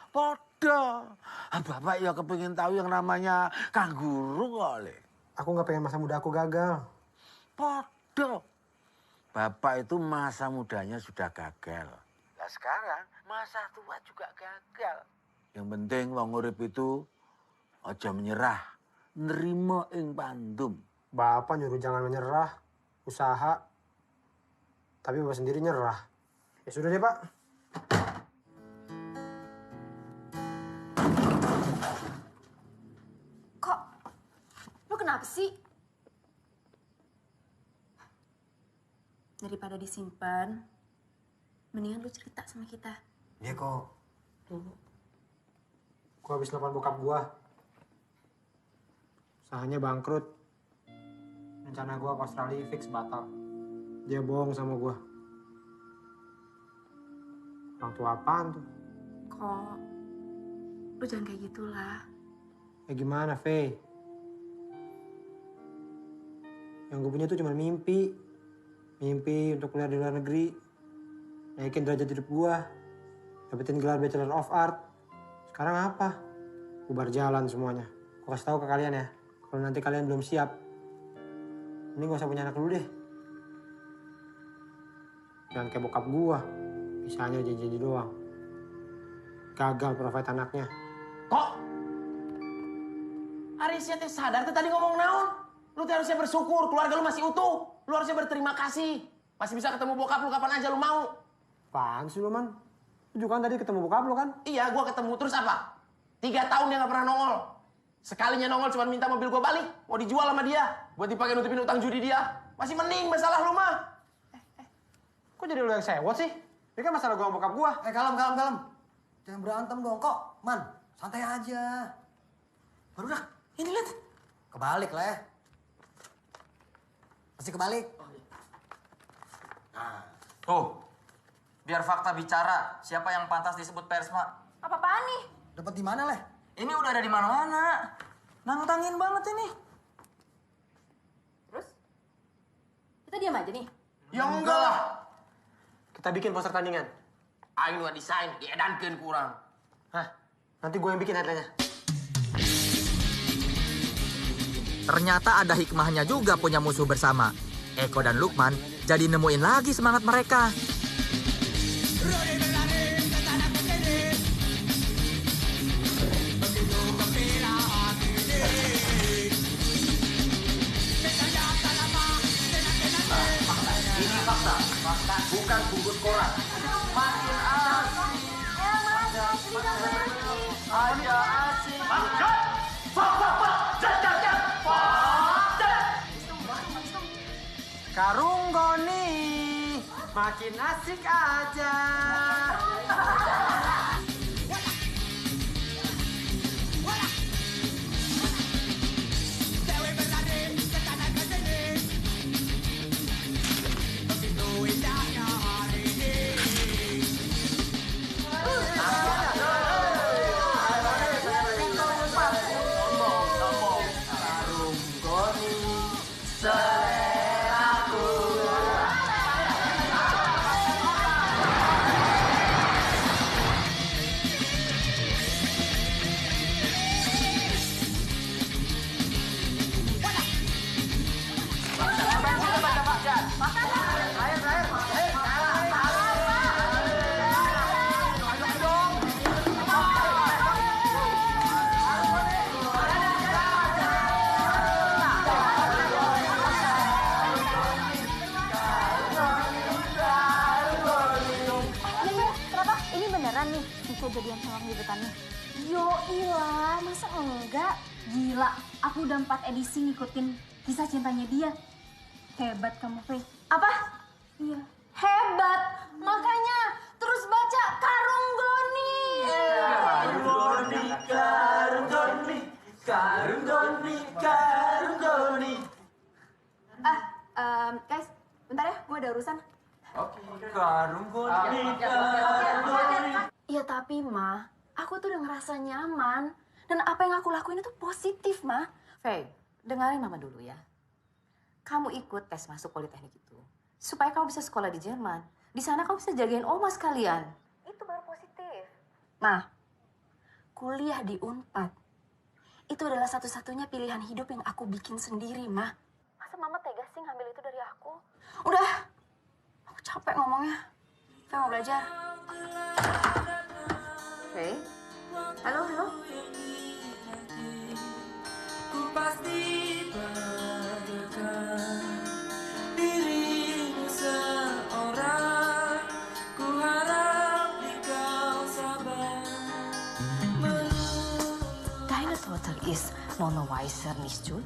Bodoh. Bapak ya kepengin tahu yang namanya kangguru kok, Le. Aku nggak pengen masa muda aku gagal. Bodoh. Bapak itu masa mudanya sudah gagal. Nah sekarang masa tua juga gagal. Yang penting wong urip itu aja menyerah. Nerima ing pandum. Bapak nyuruh jangan menyerah. Usaha. Tapi Bapak sendiri nyerah. Ya sudah deh, Pak. Kok? Lu kenapa sih? Daripada disimpan, mendingan lu cerita sama kita. Iya kok. Gua habis nelfon bokap gua. Usahanya bangkrut. Rencana gua ke Australia fix batal. Dia bohong sama gua. Orang tua apaan tuh? Kok? Lu jangan kayak gitulah. Ya gimana, Faye? Yang gue punya tuh cuma mimpi. Mimpi untuk kuliah di luar negeri. Naikin derajat hidup gue. Dapetin gelar Bachelor of Art. Sekarang apa? Bubar jalan semuanya. Gue kasih tahu ke kalian ya. Kalau nanti kalian belum siap. Ini gak usah punya anak dulu deh. Jangan kayak bokap gue. Bisanya janji-janji doang. Gagal provide anaknya. Kok? Arisya teh sadar teh tadi ngomong naon? Lu teh harusnya bersyukur, keluarga lu masih utuh. Lu harusnya berterima kasih. Masih bisa ketemu bokap lu kapan aja lu mau. Apaan sih lu, Man? Lu juga kan tadi ketemu bokap lu kan? Iya, gua ketemu. Terus apa? 3 tahun dia gak pernah nongol. Sekalinya nongol cuma minta mobil gua balik. Mau dijual sama dia. Buat dipakai nutupin utang judi dia. Masih mending masalah lu mah. Kok jadi lu yang sewot sih? Ini kan masalah gua sama bokap gua. Kalem. Jangan berantem dong kok. Man, santai aja. Baru dah. Ini lihat. Kebalik, Leh. Masih kebalik. Nah, tuh. Biar fakta bicara, siapa yang pantas disebut persma? Apa-apaan nih? Dapat di mana, Leh? Ini udah ada di mana-mana. Nantangin banget ini. Terus? Kita diam aja nih? Ya enggak lah. Kita bikin poster tandingan. Aing nu desain, diedankeun kurang. Hah? Nanti gue yang bikin headline-nya. Ternyata ada hikmahnya juga punya musuh bersama. Eko dan Lukman jadi nemuin lagi semangat mereka. Ini fakta, bukan bungkus koran. Makin asik. Aja asik. Karung Goni, makin asik aja. beneran nih Nika jadian sama gebetannya? Yo ilah, masa enggak? Gila, aku udah 4 edisi ngikutin kisah cintanya dia. Hebat kamu, Faye. Apa? Iya. Hebat! Makanya terus baca Karung Goni. Karung Goni, Karung Goni, Karung Goni, Karung Goni. Guys, bentar ya, gue ada urusan. Oke, Karung Goni, Karung Goni. Iya tapi, Ma, aku tuh udah ngerasa nyaman. Dan apa yang aku lakuin itu positif, Ma. Faye, dengerin Mama dulu ya. Kamu ikut tes masuk politeknik itu supaya kamu bisa sekolah di Jerman. Di sana kamu bisa jagain oma sekalian. Itu baru positif. Ma, kuliah di Unpad itu adalah satu-satunya pilihan hidup yang aku bikin sendiri, Ma. Masa Mama tega sih ngambil itu dari aku? Udah, aku capek ngomongnya. Faye mau belajar. Faye? Halo, halo? Ku pasti bagaikan dirimu seorang. Ku harap kau sabar. Deine Tochter ist Nona Weiser nicht schuld?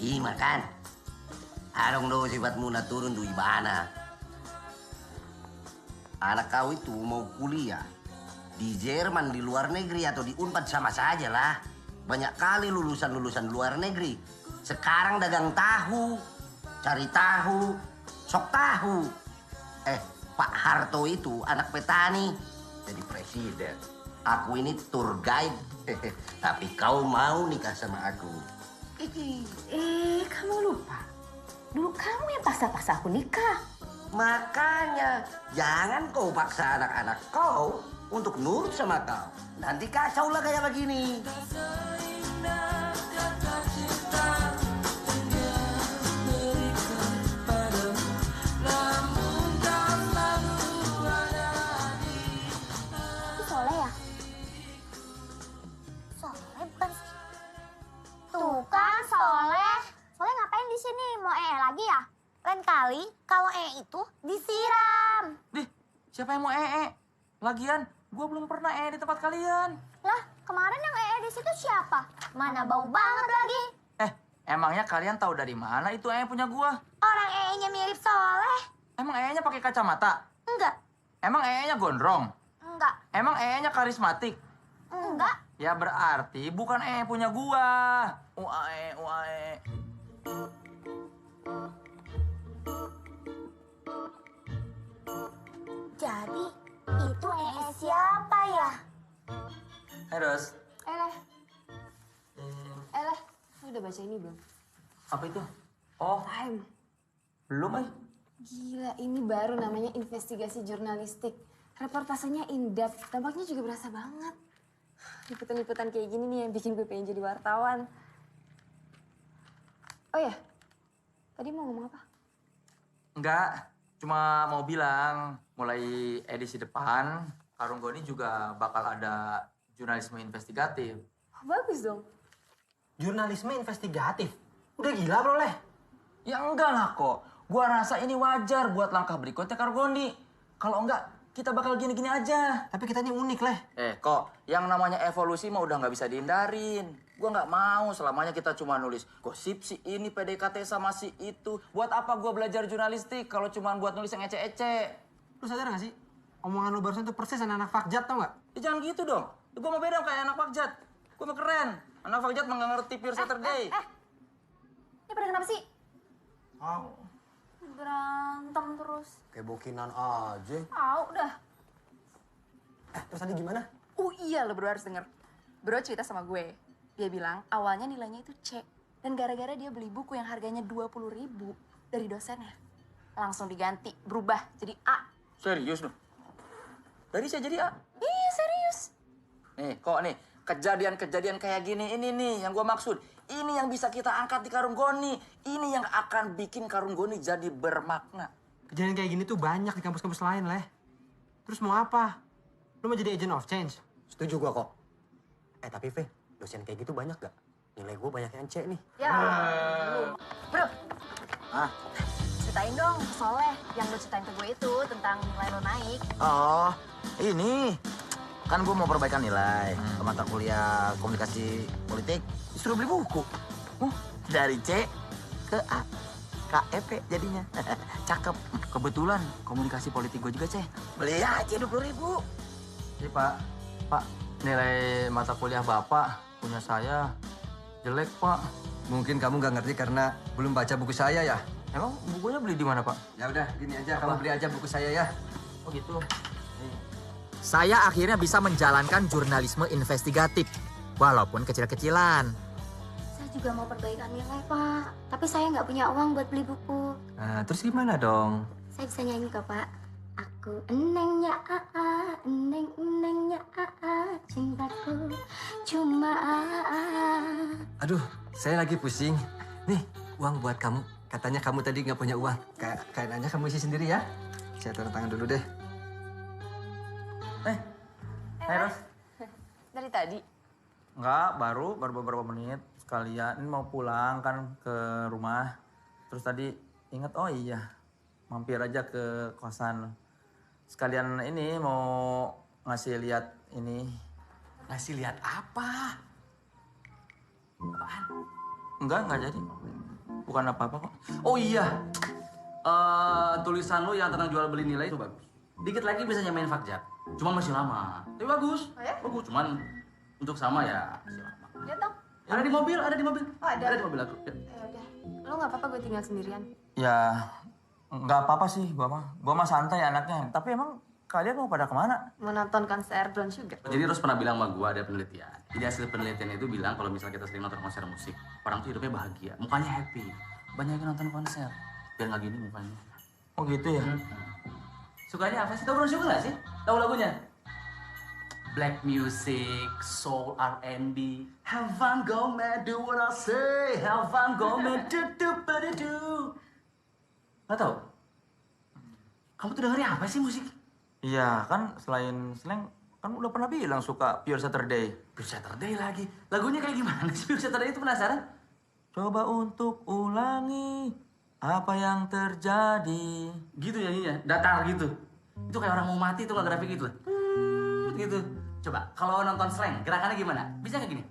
Ih, makan. Arong do sifatmu na turun tuh ibana. Anak kau itu mau kuliah di Jerman, di luar negeri atau di Unpad sama saja lah. Banyak kali lulusan-lulusan luar negeri. Sekarang dagang tahu, cari tahu, sok tahu. Pak Harto itu anak petani, jadi presiden. Aku ini tour guide. Tapi kau mau nikah sama aku. Kamu lupa. Dulu kamu yang paksa-paksa aku nikah. Makanya jangan kau paksa anak-anak kau untuk nurut sama kau. Nanti kacau lah kayak begini. Itu Soleh ya? Soleh bukan sih? Tuh kan Soleh. Soleh ngapain di sini? Mau lagi ya? Lain kali kalau itu disiram. Siapa yang mau Lagian, gue belum pernah di tempat kalian. Lah, kemarin yang di situ siapa? Mana bau banget lagi. Emangnya kalian tahu dari mana itu punya gua? Orang nya mirip Soleh. Emang nya pakai kacamata? Enggak. Emang nya gondrong? Enggak. Emang nya karismatik? Enggak. Ya berarti bukan punya gua. Uae. Jadi, itu siapa ya? Hai, Ros. Eleh, lu udah baca ini belum? Apa itu? Oh, Time. belum, Gila, ini baru namanya investigasi jurnalistik. Reportasenya in-depth, tampaknya juga berasa banget. Liputan-liputan kayak gini nih yang bikin gue pengen jadi wartawan. Oh ya, tadi mau ngomong apa? Enggak, cuma mau bilang mulai edisi depan, Karung Goni juga bakal ada jurnalisme investigatif. Bagus dong. Jurnalisme investigatif? Udah gila bro, Leh? Ya enggak lah kok. Gua rasa ini wajar buat langkah berikutnya Karung Goni. Kalau enggak, kita bakal gini-gini aja. Tapi kita ini unik, Leh. Kok yang namanya evolusi mah udah nggak bisa dihindarin. Gua nggak mau selamanya kita cuma nulis gosip si ini PDKT sama si itu. Buat apa gua belajar jurnalistik kalau cuma buat nulis yang ece-ece? Lu sadar gak sih? Omongan lu barusan tuh persis anak-anak fakjat, tau gak? Ya jangan gitu dong. Gua mau beda kayak anak fakjat. Gua mau keren. Anak fakjat mah nggak ngerti Pure Saturday. Ini pada kenapa sih? Oh. Berantem terus. Kayak bokinan aja. Udah. Terus tadi gimana? Iya, lo berdua harus denger. Bro cerita sama gue. Dia bilang awalnya nilainya itu C. Dan gara-gara dia beli buku yang harganya 20.000 dari dosennya. Langsung diganti, berubah jadi A. Serius loh? Dari saya jadi A? Iya, serius. Nih, kok nih, kejadian-kejadian kayak gini, ini nih yang gue maksud. Ini yang bisa kita angkat di Karung Goni. Ini yang akan bikin Karung Goni jadi bermakna. Kejadian kayak gini tuh banyak di kampus-kampus lain, Leh. Terus mau apa? Lu mau jadi agent of change? Setuju gua kok. Tapi Fe, dosen kayak gitu banyak gak? Nilai gua banyak yang C nih. Ya, Bro. Ceritain dong ke Soleh yang lo ceritain ke gue itu tentang nilai lo naik. Oh, ini. Kan gue mau perbaikan nilai ke mata kuliah komunikasi politik. Disuruh beli buku. Dari C ke A. KEP jadinya. Cakep. Kebetulan komunikasi politik gue juga, Ceh. Beli aja 20.000. Iya, Pak. Pak, nilai mata kuliah Bapak punya saya jelek, Pak. Mungkin kamu nggak ngerti karena belum baca buku saya ya. Emang bukunya beli di mana, Pak? Ya udah, gini aja. Kamu beli aja buku saya ya. Oh gitu. Saya akhirnya bisa menjalankan jurnalisme investigatif, walaupun kecil-kecilan. Saya juga mau perbaikan nilai, Pak. Tapi saya nggak punya uang buat beli buku. Nah, terus gimana dong? Saya bisa nyanyi kok, Pak. Aku enengnya enengnya cintaku cuma Aduh, saya lagi pusing. Nih, uang buat kamu. Katanya kamu tadi nggak punya uang. Kayaknya kamu isi sendiri ya. Saya tanda tangan dulu deh. Ros. Dari tadi? Enggak, baru beberapa menit. Sekalian ini mau pulang kan ke rumah. Terus tadi inget, oh iya, mampir aja ke kosan. Sekalian ini mau ngasih lihat ini. Ngasih lihat apa? Enggak jadi. Bukan apa-apa kok. Oh iya, tulisan lu yang tentang jual beli nilai itu bagus. Dikit lagi bisa nyamain Fakjat. Cuman masih lama. Tapi bagus. Oh ya? Bagus, cuman untuk sama ya masih lama. Lihat dong. Ada di mobil, ada di mobil. Oh, ada? Ada di mobil aku. Ya. Ya udah. Lo nggak apa-apa gue tinggal sendirian? Ya, nggak apa-apa sih gua mah. Gua mah santai anaknya. Tapi emang kalian mau pada kemana? Menonton konser Brown Sugar. Jadi Ros pernah bilang sama gua ada penelitian. Jadi hasil penelitian itu bilang kalau misalnya kita sering nonton konser musik, orang tuh hidupnya bahagia, mukanya happy. Banyak yang nonton konser, biar nggak gini mukanya. Oh gitu ya? Sukanya apa sih? Tahu Brown Sugar nggak sih? Tahu lagunya? Black music, soul, R&B. Have fun, go man, do what I say. Have fun, go man, do. Nggak tahu? Kamu tuh dengerin apa sih musik? Iya, kan selain slang, kan udah pernah bilang suka Pure Saturday. Pure Saturday lagi? Lagunya kayak gimana sih Pure Saturday itu, penasaran? Coba untuk ulangi apa yang terjadi. Gitu nyanyinya, datar gitu. Itu kayak orang mau mati tuh nggak grafik gitu lah. Gitu. Coba, kalau nonton slang, gerakannya gimana? Bisa nggak gini?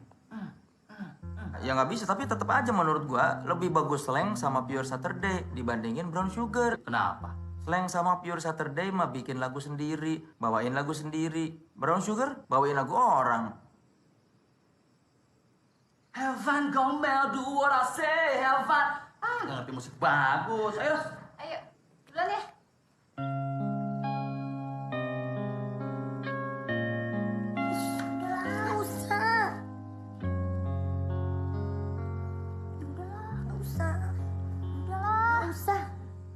Ya nggak bisa, tapi tetap aja menurut gua lebih bagus slang sama Pure Saturday dibandingin Brown Sugar. Kenapa? Slang sama Pure Saturday mah bikin lagu sendiri, bawain lagu sendiri. Brown Sugar bawain lagu orang. Have fun, Gombel, do what I say, have fun. Nggak ngerti musik bagus. Ayo, Ros. Ayo, duluan ya. Nggak usah. Nggak usah. Udahlah. Nggak usah.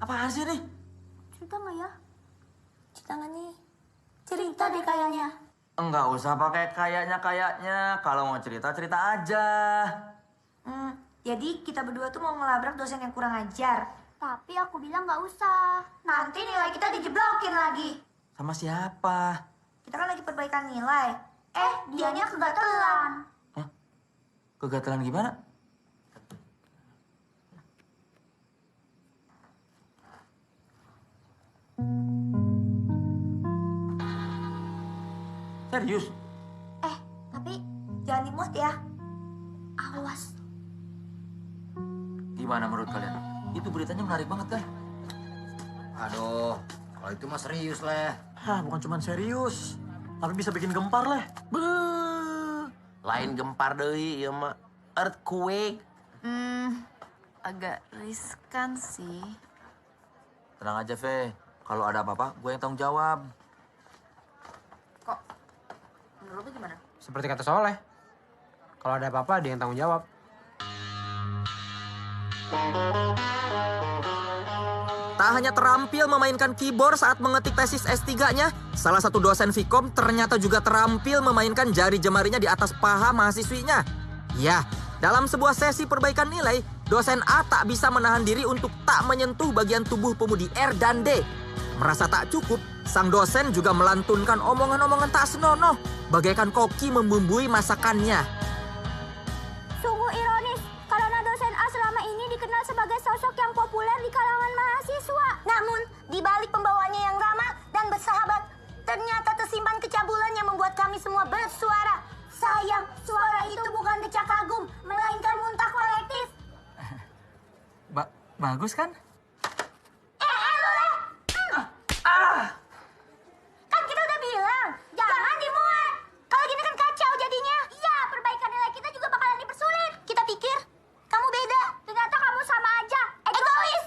Apaan sih nih? Cerita nggak ya? Cerita nggak nih? Cerita deh kayaknya. Enggak usah pakai kayaknya. Kalau mau cerita aja. Jadi kita berdua tuh mau ngelabrak dosen yang kurang ajar. Tapi aku bilang nggak usah. Nanti nilai kita dijeblokin lagi. Sama siapa? Kita kan lagi perbaikan nilai. Dianya kegatelan. Kegatelan gimana? Serius? Tapi jangan di mood ya. Awas. Gimana menurut kalian? Itu beritanya menarik banget kan? Aduh, kalau itu mah serius leh. Hah, bukan cuma serius, tapi bisa bikin gempar leh. Lain gempar deui ieu mah earthquake. Agak riskan sih. Tenang aja, Fe. Kalau ada apa-apa, gue yang tanggung jawab. Menurut lu gimana? Seperti kata Soleh. Kalau ada apa-apa, dia yang tanggung jawab. Tak hanya terampil memainkan keyboard saat mengetik tesis S3-nya, salah satu dosen Vkom ternyata juga terampil memainkan jari jemarinya di atas paha mahasiswinya. Ya, dalam sebuah sesi perbaikan nilai, dosen A tak bisa menahan diri untuk tak menyentuh bagian tubuh pemudi R dan D. Merasa tak cukup, sang dosen juga melantunkan omongan-omongan tak senonoh, bagaikan koki membumbui masakannya. Sungguh ironis, karena dosen A selama ini dikenal sebagai sosok yang populer di kalangan mahasiswa. Namun, di balik pembawanya yang ramah dan bersahabat, ternyata tersimpan kecaman bulan yang membuat kami semua bersuara. Sayang, suara itu bukan decak kagum, melainkan muntah kolektif. Bagus kan? Lu leh! Kan kita udah bilang, jangan dimuat. Kalau gini kan kacau jadinya. Iya, perbaikan nilai kita juga bakalan dipersulit. Kita pikir, kamu beda. Ternyata kamu sama aja. Egois!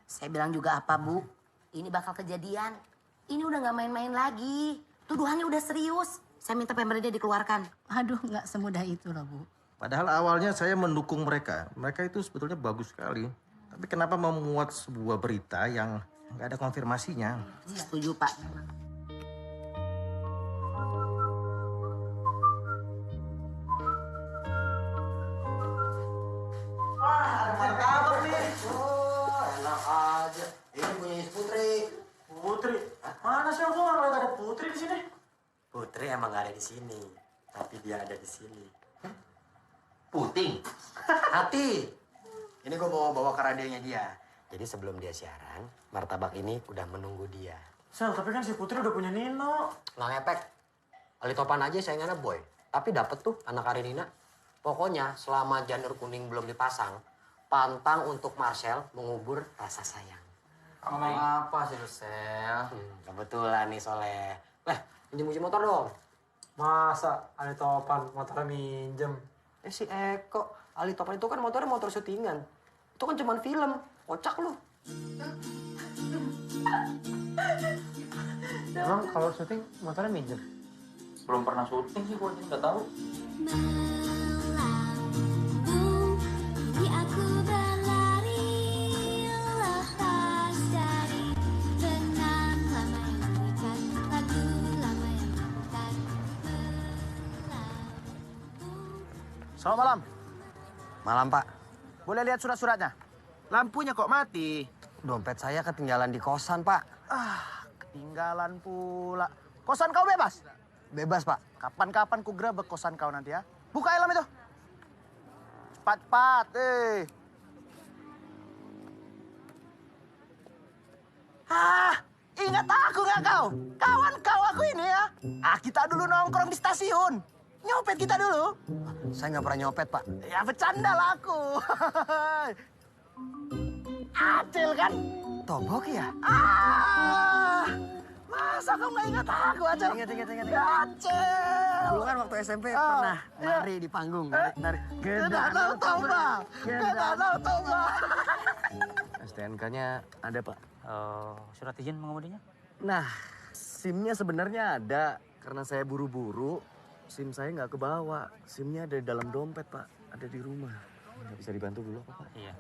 Saya bilang juga apa, Bu? Ini bakal kejadian. Ini udah nggak main-main lagi. Tuduhannya udah serius. Saya minta pemberitahuan dikeluarkan. Aduh, nggak semudah itu loh, Bu. Padahal awalnya saya mendukung mereka. Mereka itu sebetulnya bagus sekali. Tapi kenapa memuat sebuah berita yang nggak ada konfirmasinya? Setuju, Pak. Wah, ada martabak nih. Oh, enak aja. Ini punya Putri. Putri? Mana sih aku nggak ngeliat ada Putri di sini? Putri emang gak ada di sini, tapi dia ada di sini. Puting. Hati. Ini gue mau bawa ke radionya dia. Jadi sebelum dia siaran, martabak ini udah menunggu dia. Sel, tapi kan si Putri udah punya Nino. Nggak ngepek. Ali Topan aja saingannya Boy. Tapi dapet tuh anak Karenina. Pokoknya selama janur kuning belum dipasang, pantang untuk Marcel mengubur rasa sayang. Ngomong apa sih lu, Sel? Kebetulan nih Soleh. Minjem motor dong. Masa Ali Topan motornya minjem? Si Eko. Ali Topan itu kan motornya motor syutingan. Itu kan cuman film. Kocak lu. Emang kalau syuting motornya minjem? Belum pernah syuting sih, gue aja nggak tahu. Ini aku berlari lepas dari benang lama yang mengikat, lagu lama yang mengikat. Selamat malam. Malam, Pak. Boleh lihat surat-suratnya? Lampunya kok mati? Dompet saya ketinggalan di kosan, Pak. Ketinggalan pula. Kosan kau bebas? Bebas, Pak. Kapan-kapan ku grebek kosan kau nanti ya. Buka helm itu. Cepat-cepat, ingat aku nggak kau? Kawan kau aku ini ya. Kita dulu nongkrong di stasiun. Nyopet kita dulu. Saya nggak pernah nyopet, Pak. Ya bercanda lah aku. Acil kan? Togok ya? Masa kamu nggak ingat aku, Acil? Ingat. Acil. Dulu kan waktu SMP pernah nari di panggung. Nari. Gedanau Toba. Gedanau Toba. STNK-nya ada, Pak. Surat izin mengemudinya? Nah, SIM-nya sebenarnya ada. Karena saya buru-buru, SIM saya nggak kebawa. SIM-nya ada di dalam dompet, Pak. Ada di rumah. Nggak bisa dibantu dulu apa, Pak? Iya.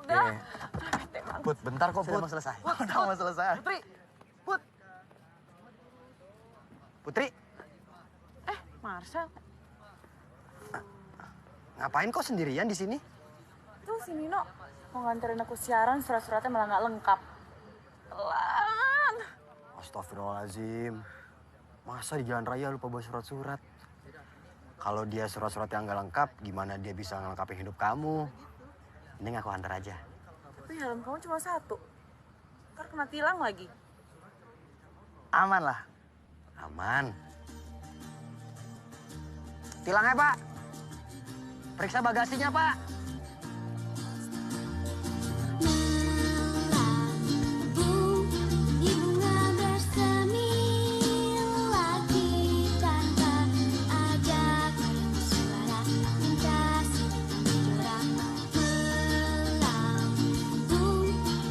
Put, bentar kok, Put. Sudah mau selesai. Udah mau selesai. Putri. Putri. Marcel, Ngapain kok sendirian di sini? tuh si Nino mau nganterin aku siaran, surat-suratnya malah nggak lengkap. Pelan. Astagfirullahaladzim. Masa di jalan raya lupa bawa surat-surat? Kalau dia surat-surat yang nggak lengkap, gimana dia bisa ngelengkapin hidup kamu? Mending aku antar aja. Tapi helm kamu cuma satu. Ntar kena tilang lagi. Aman lah. Aman. Tilangnya, Pak. Periksa bagasinya, Pak. Bunga bersemi lagi tanpa ajak suara lintas jurang melambung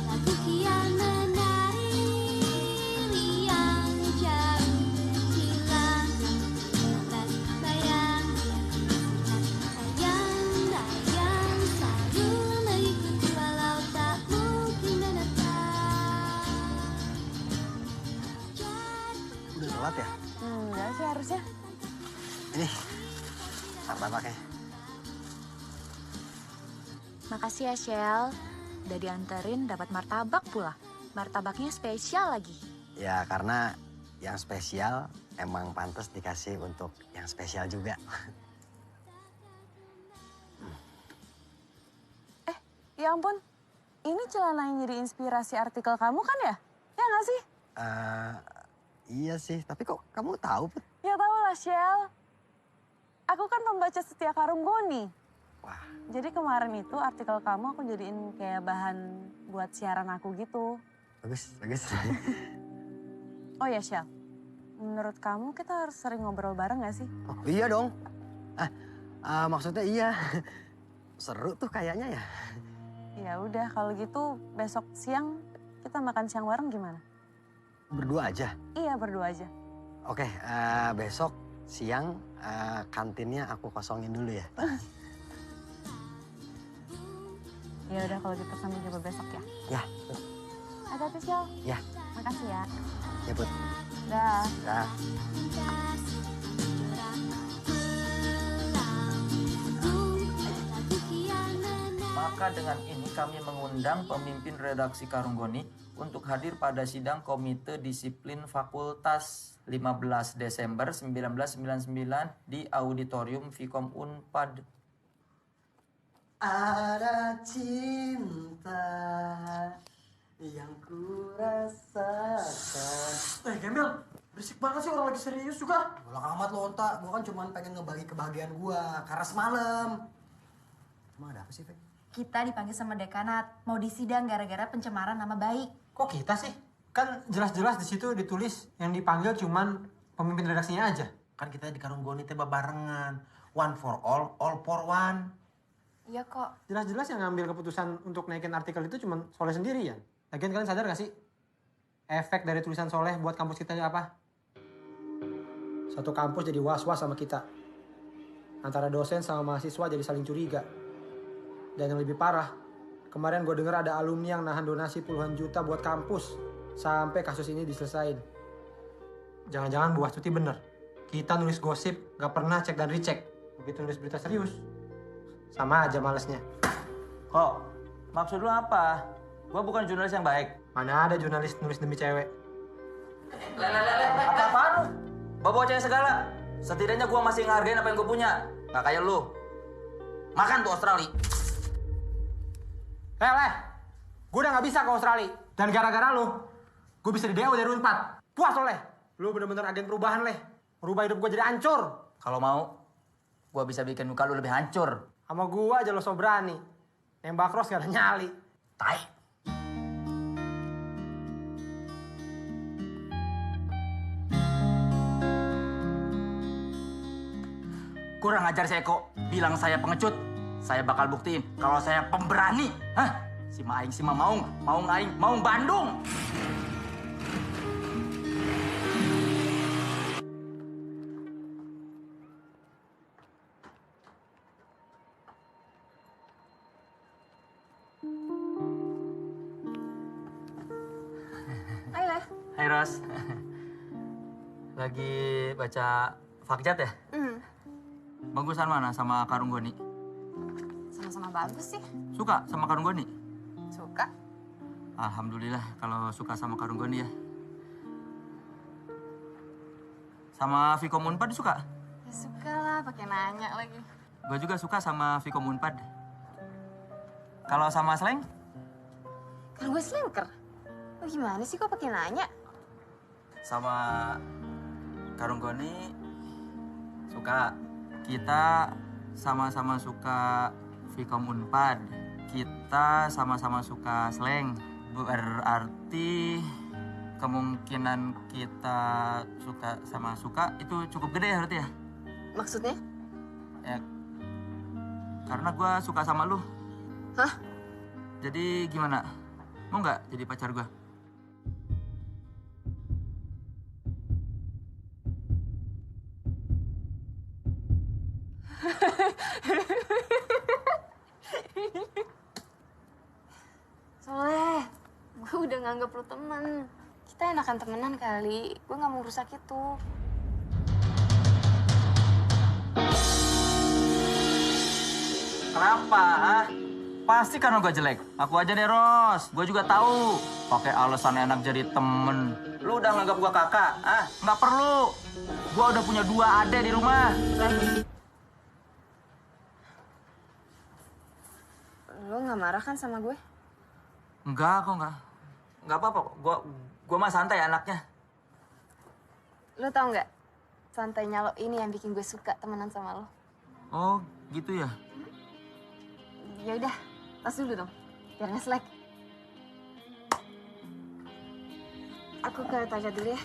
lagu kian menari riang jauh hilang lantas bayang dayang selalu mengikuti walau tak mungkin menetap. Udah sholat ya? Enggak sih harusnya. Ini. Martabaknya. Makasih ya, Shell. Udah dianterin dapat martabak pula. Martabaknya spesial lagi. Ya, karena yang spesial emang pantas dikasih untuk yang spesial juga. Ya ampun, ini celana yang jadi inspirasi artikel kamu kan ya? Ya nggak sih? Iya sih, tapi kok kamu tahu, Put? Ya tahu lah, Shell. Aku kan pembaca setia Karung Goni. Wah. Jadi kemarin itu artikel kamu aku jadiin kayak bahan buat siaran aku gitu. Bagus, bagus. Oh ya, Shell. Menurut kamu kita harus sering ngobrol bareng gak sih? Oh, iya dong. Maksudnya iya. Seru tuh kayaknya ya. Ya udah, kalau gitu besok siang kita makan siang bareng gimana? Berdua aja? Iya, berdua aja. Oke, besok siang kantinnya aku kosongin dulu ya. Ya udah kalau gitu sampai jumpa besok ya. Ya. Hati-hati, Shell. Ya. Makasih ya. Ya, Put. Dah. Dah. Maka dengan ini kami mengundang pemimpin redaksi Karung Goni untuk hadir pada sidang Komite Disiplin Fakultas 15 Desember 1999 di Auditorium Vkom Unpad. Ada cinta yang kurasakan. Gemil, berisik banget sih orang lagi serius juga. Bola amat lo, Onta. Gue kan cuma pengen ngebagi kebahagiaan gue karena semalam. Emang ada apa sih, Fe? Kita dipanggil sama dekanat, mau disidang gara-gara pencemaran nama baik. Kok kita sih? Kan jelas-jelas di situ ditulis yang dipanggil cuman pemimpin redaksinya aja. Kan kita di Karung Goni teh barengan. One for all for one. Iya kok. Jelas-jelas yang ngambil keputusan untuk naikin artikel itu cuman Soleh sendiri ya. Lagian kalian sadar gak sih? Efek dari tulisan Soleh buat kampus kita apa? Satu kampus jadi was-was sama kita. Antara dosen sama mahasiswa jadi saling curiga. Dan yang lebih parah, kemarin gue denger ada alumni yang nahan donasi puluhan juta buat kampus sampai kasus ini diselesain. Jangan-jangan Bu Astuti bener. Kita nulis gosip, gak pernah cek dan recheck. Begitu nulis berita serius, sama aja malesnya. Kok? Maksud lu apa? Gua bukan jurnalis yang baik. Mana ada jurnalis nulis demi cewek? Apa-apaan lu? Bawa cewek segala. Setidaknya gua masih ngehargain apa yang gua punya. Gak kayak lu. Makan tuh Australia. Leh, gue udah gak bisa ke Australia. Dan gara-gara lu, gue bisa di DO dari Unpad. Puas lo, Leh. Lu bener-bener agen perubahan, Leh. Merubah hidup gue jadi hancur. Kalau mau, gue bisa bikin muka lu lebih hancur. Sama gue aja lo so berani. Nembak Ros gak ada nyali. Tai. Kurang ajar si Eko. Bilang saya pengecut. Saya bakal buktiin kalau saya pemberani. Hah? Si Maing, si Mamaung, Maung Aing, Maung Bandung. Hai, Leh. Hai, Ros. Lagi baca Fakjat ya? Bagusan mana sama Karung Goni? Sama-sama bagus sih. Suka sama Karung Goni? Suka. Alhamdulillah kalau suka sama Karung Goni ya. Sama Vkom Unpad suka? Ya suka lah, pakai nanya lagi. Gue juga suka sama Vkom Unpad. Kalau sama Sleng? Kalau gue slanker. Oh gimana sih kok pakai nanya? Sama Karung Goni suka. Kita sama-sama suka Vkom Unpad. Kita sama-sama suka Sleng. Berarti kemungkinan kita suka sama suka itu cukup gede berarti ya? Maksudnya? Ya, karena gue suka sama lu. Hah? Jadi gimana? Mau nggak jadi pacar gue? Soleh, gue udah nganggap lu temen. Kita enakan temenan kali. Gue gak mau rusak itu. Kenapa? Ah? Pasti karena gue jelek. Aku aja deh, Ros. Gue juga tahu. Pakai alasan enak jadi temen. Lu udah nganggap gue kakak? Ah, nggak perlu. Gue udah punya 2 adek di rumah. Lo nggak marah kan sama gue? Enggak kok, enggak. Enggak apa-apa kok. Gua mah santai anaknya. Lo tau nggak? Santainya lo ini yang bikin gue suka temenan sama lo. Oh, gitu ya? Ya udah, tas dulu dong, biar nggak slack. Aku ke toilet dulu ya.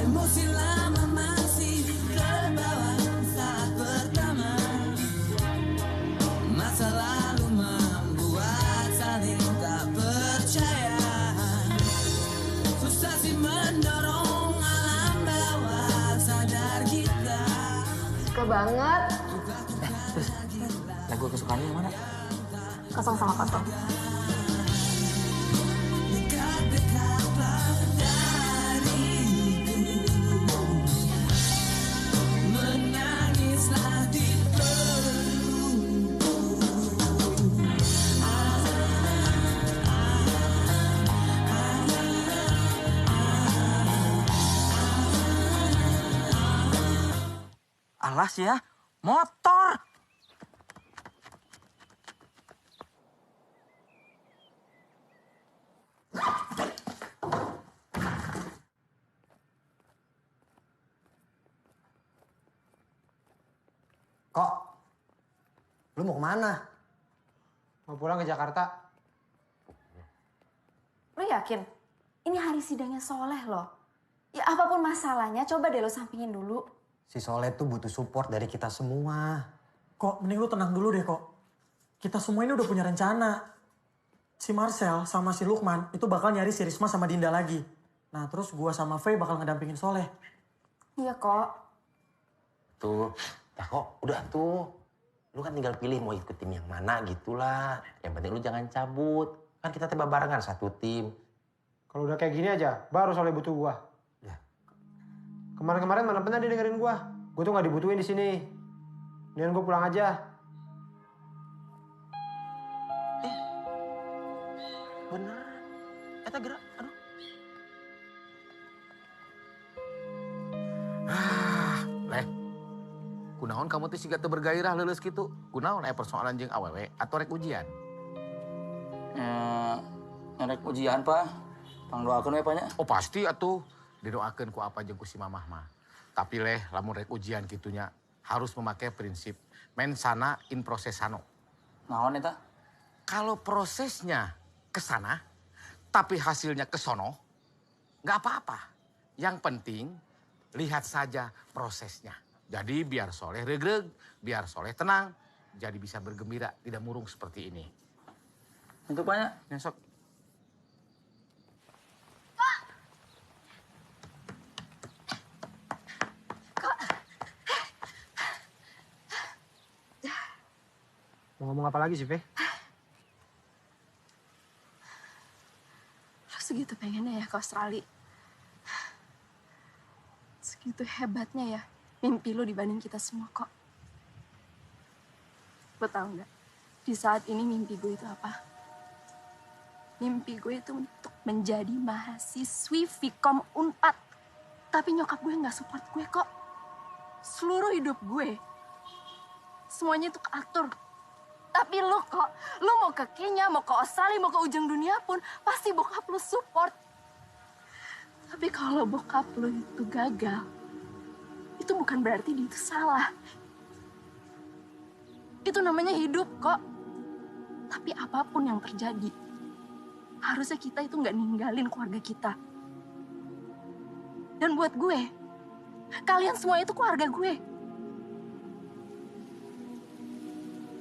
Emosi lama masih terbawa saat pertama. Masa lalu membuat saling tak percaya. Susah sih mendorong alam bawah sadar kita. Suka banget. Terus, lagu kesukaannya yang mana? Kosong sama kosong. Dekat-dekatlah dariku. Menangislah di pelukku. Alas ya, motor. Kok? Lu mau kemana? Mau pulang ke Jakarta. Lo yakin? Ini hari sidangnya Soleh loh. Ya apapun masalahnya, coba deh lo sampingin dulu. Si Soleh tuh butuh support dari kita semua. Kok, mending lu tenang dulu deh kok. Kita semua ini udah punya rencana. Si Marcel sama si Lukman itu bakal nyari si Risma sama Dinda lagi. Nah terus gua sama Faye bakal ngedampingin Soleh. Iya kok. Tuh, ya kok udah tuh. Lu kan tinggal pilih mau ikut tim yang mana gitulah. Yang penting lu jangan cabut. Kan kita tiba barengan satu tim. Kalau udah kayak gini aja, baru Soleh butuh gua. Ya. Kemarin-kemarin mana pernah dia dengerin gua. Gua tuh nggak dibutuhin di sini. Mendingan gua pulang aja. Bener. Eta gerak. Aduh. Leh. Kunaon kamu tuh siga teu bergairah leuleus kitu? Kunaon aya persoalan jeung awewe atau rek ujian? Rek ujian, Pak. Pangdoakeun we, Pak nya. Oh, pasti atuh. Didoakeun ku apa jeung ku si mamah mah. Tapi leh lamun rek ujian kitunya harus memakai prinsip mensana in processano. Naon eta? Kalau prosesnya ke sana, tapi hasilnya ke sono, nggak apa-apa. Yang penting, lihat saja prosesnya. Jadi biar Soleh regreg, biar Soleh tenang, jadi bisa bergembira, tidak murung seperti ini. Itu banyak. Nyesok. Mau ngomong apa lagi sih, Fe? Lo segitu pengennya ya ke Australia. Segitu hebatnya ya mimpi lo dibanding kita semua kok. Lo tau nggak? Di saat ini mimpi gue itu apa? Mimpi gue itu untuk menjadi mahasiswi Vkom Unpad. Tapi nyokap gue nggak support gue kok. Seluruh hidup gue, semuanya itu keatur. Tapi lu kok, lu mau ke Kenya, mau ke Australia, mau ke ujung dunia pun, pasti bokap lu support. Tapi kalau bokap lu itu gagal, itu bukan berarti dia itu salah. Itu namanya hidup kok. Tapi apapun yang terjadi, harusnya kita itu nggak ninggalin keluarga kita. Dan buat gue, kalian semua itu keluarga gue.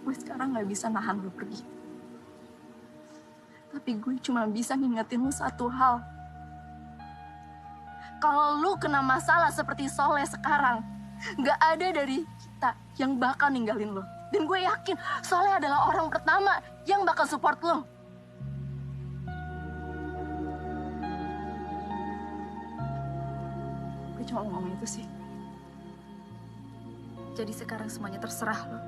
Gue sekarang gak bisa nahan lu pergi. Tapi gue cuma bisa ngingetin lu satu hal. Kalau lu kena masalah seperti Soleh sekarang, gak ada dari kita yang bakal ninggalin lu. Dan gue yakin Soleh adalah orang pertama yang bakal support lu. Gue cuma ngomong itu sih. Jadi sekarang semuanya terserah lu.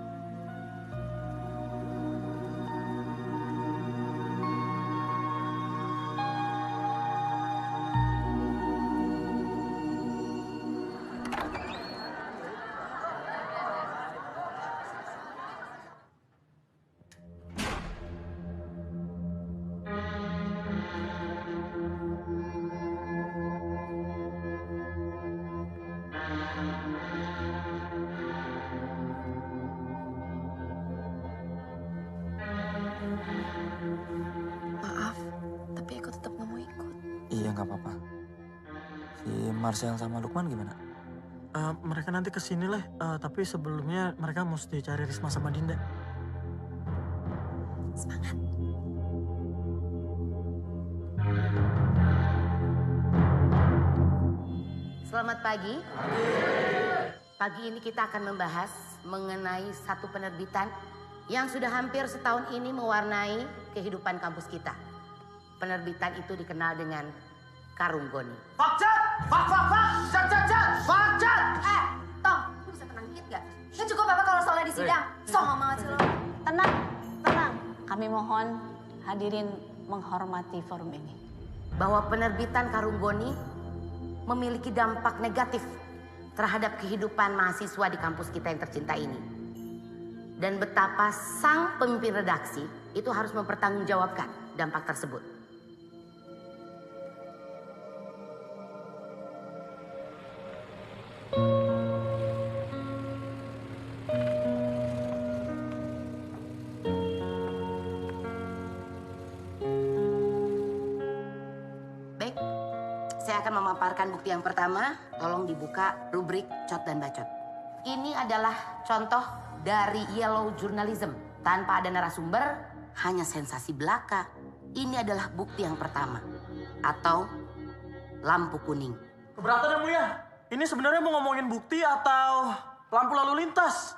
Maaf, tapi aku tetap nggak mau ikut. Iya, nggak apa-apa. Si Marcel sama Lukman gimana? Mereka nanti kesini lah, tapi sebelumnya mereka mesti cari Risma sama Dinda. Semangat. Selamat pagi. Pagi ini kita akan membahas mengenai satu penerbitan yang sudah hampir setahun ini mewarnai kehidupan kampus kita. Penerbitan itu dikenal dengan Karung Goni. Fakcat! Fakcat! Tong, lu bisa tenang dikit gak? Gak cukup apa kalau soalnya di sidang. Songong banget sih lo. Tenang, tenang. Kami mohon hadirin menghormati forum ini. Bahwa penerbitan Karung Goni memiliki dampak negatif terhadap kehidupan mahasiswa di kampus kita yang tercinta ini. Dan betapa sang pemimpin redaksi itu harus mempertanggungjawabkan dampak tersebut. Baik, saya akan memaparkan bukti yang pertama. Tolong dibuka rubrik cot dan bacot. Ini adalah contoh dari yellow journalism. Tanpa ada narasumber, hanya sensasi belaka. Ini adalah bukti yang pertama. Atau lampu kuning. Keberatan ya Mulia? Ini sebenarnya mau ngomongin bukti atau lampu lalu lintas?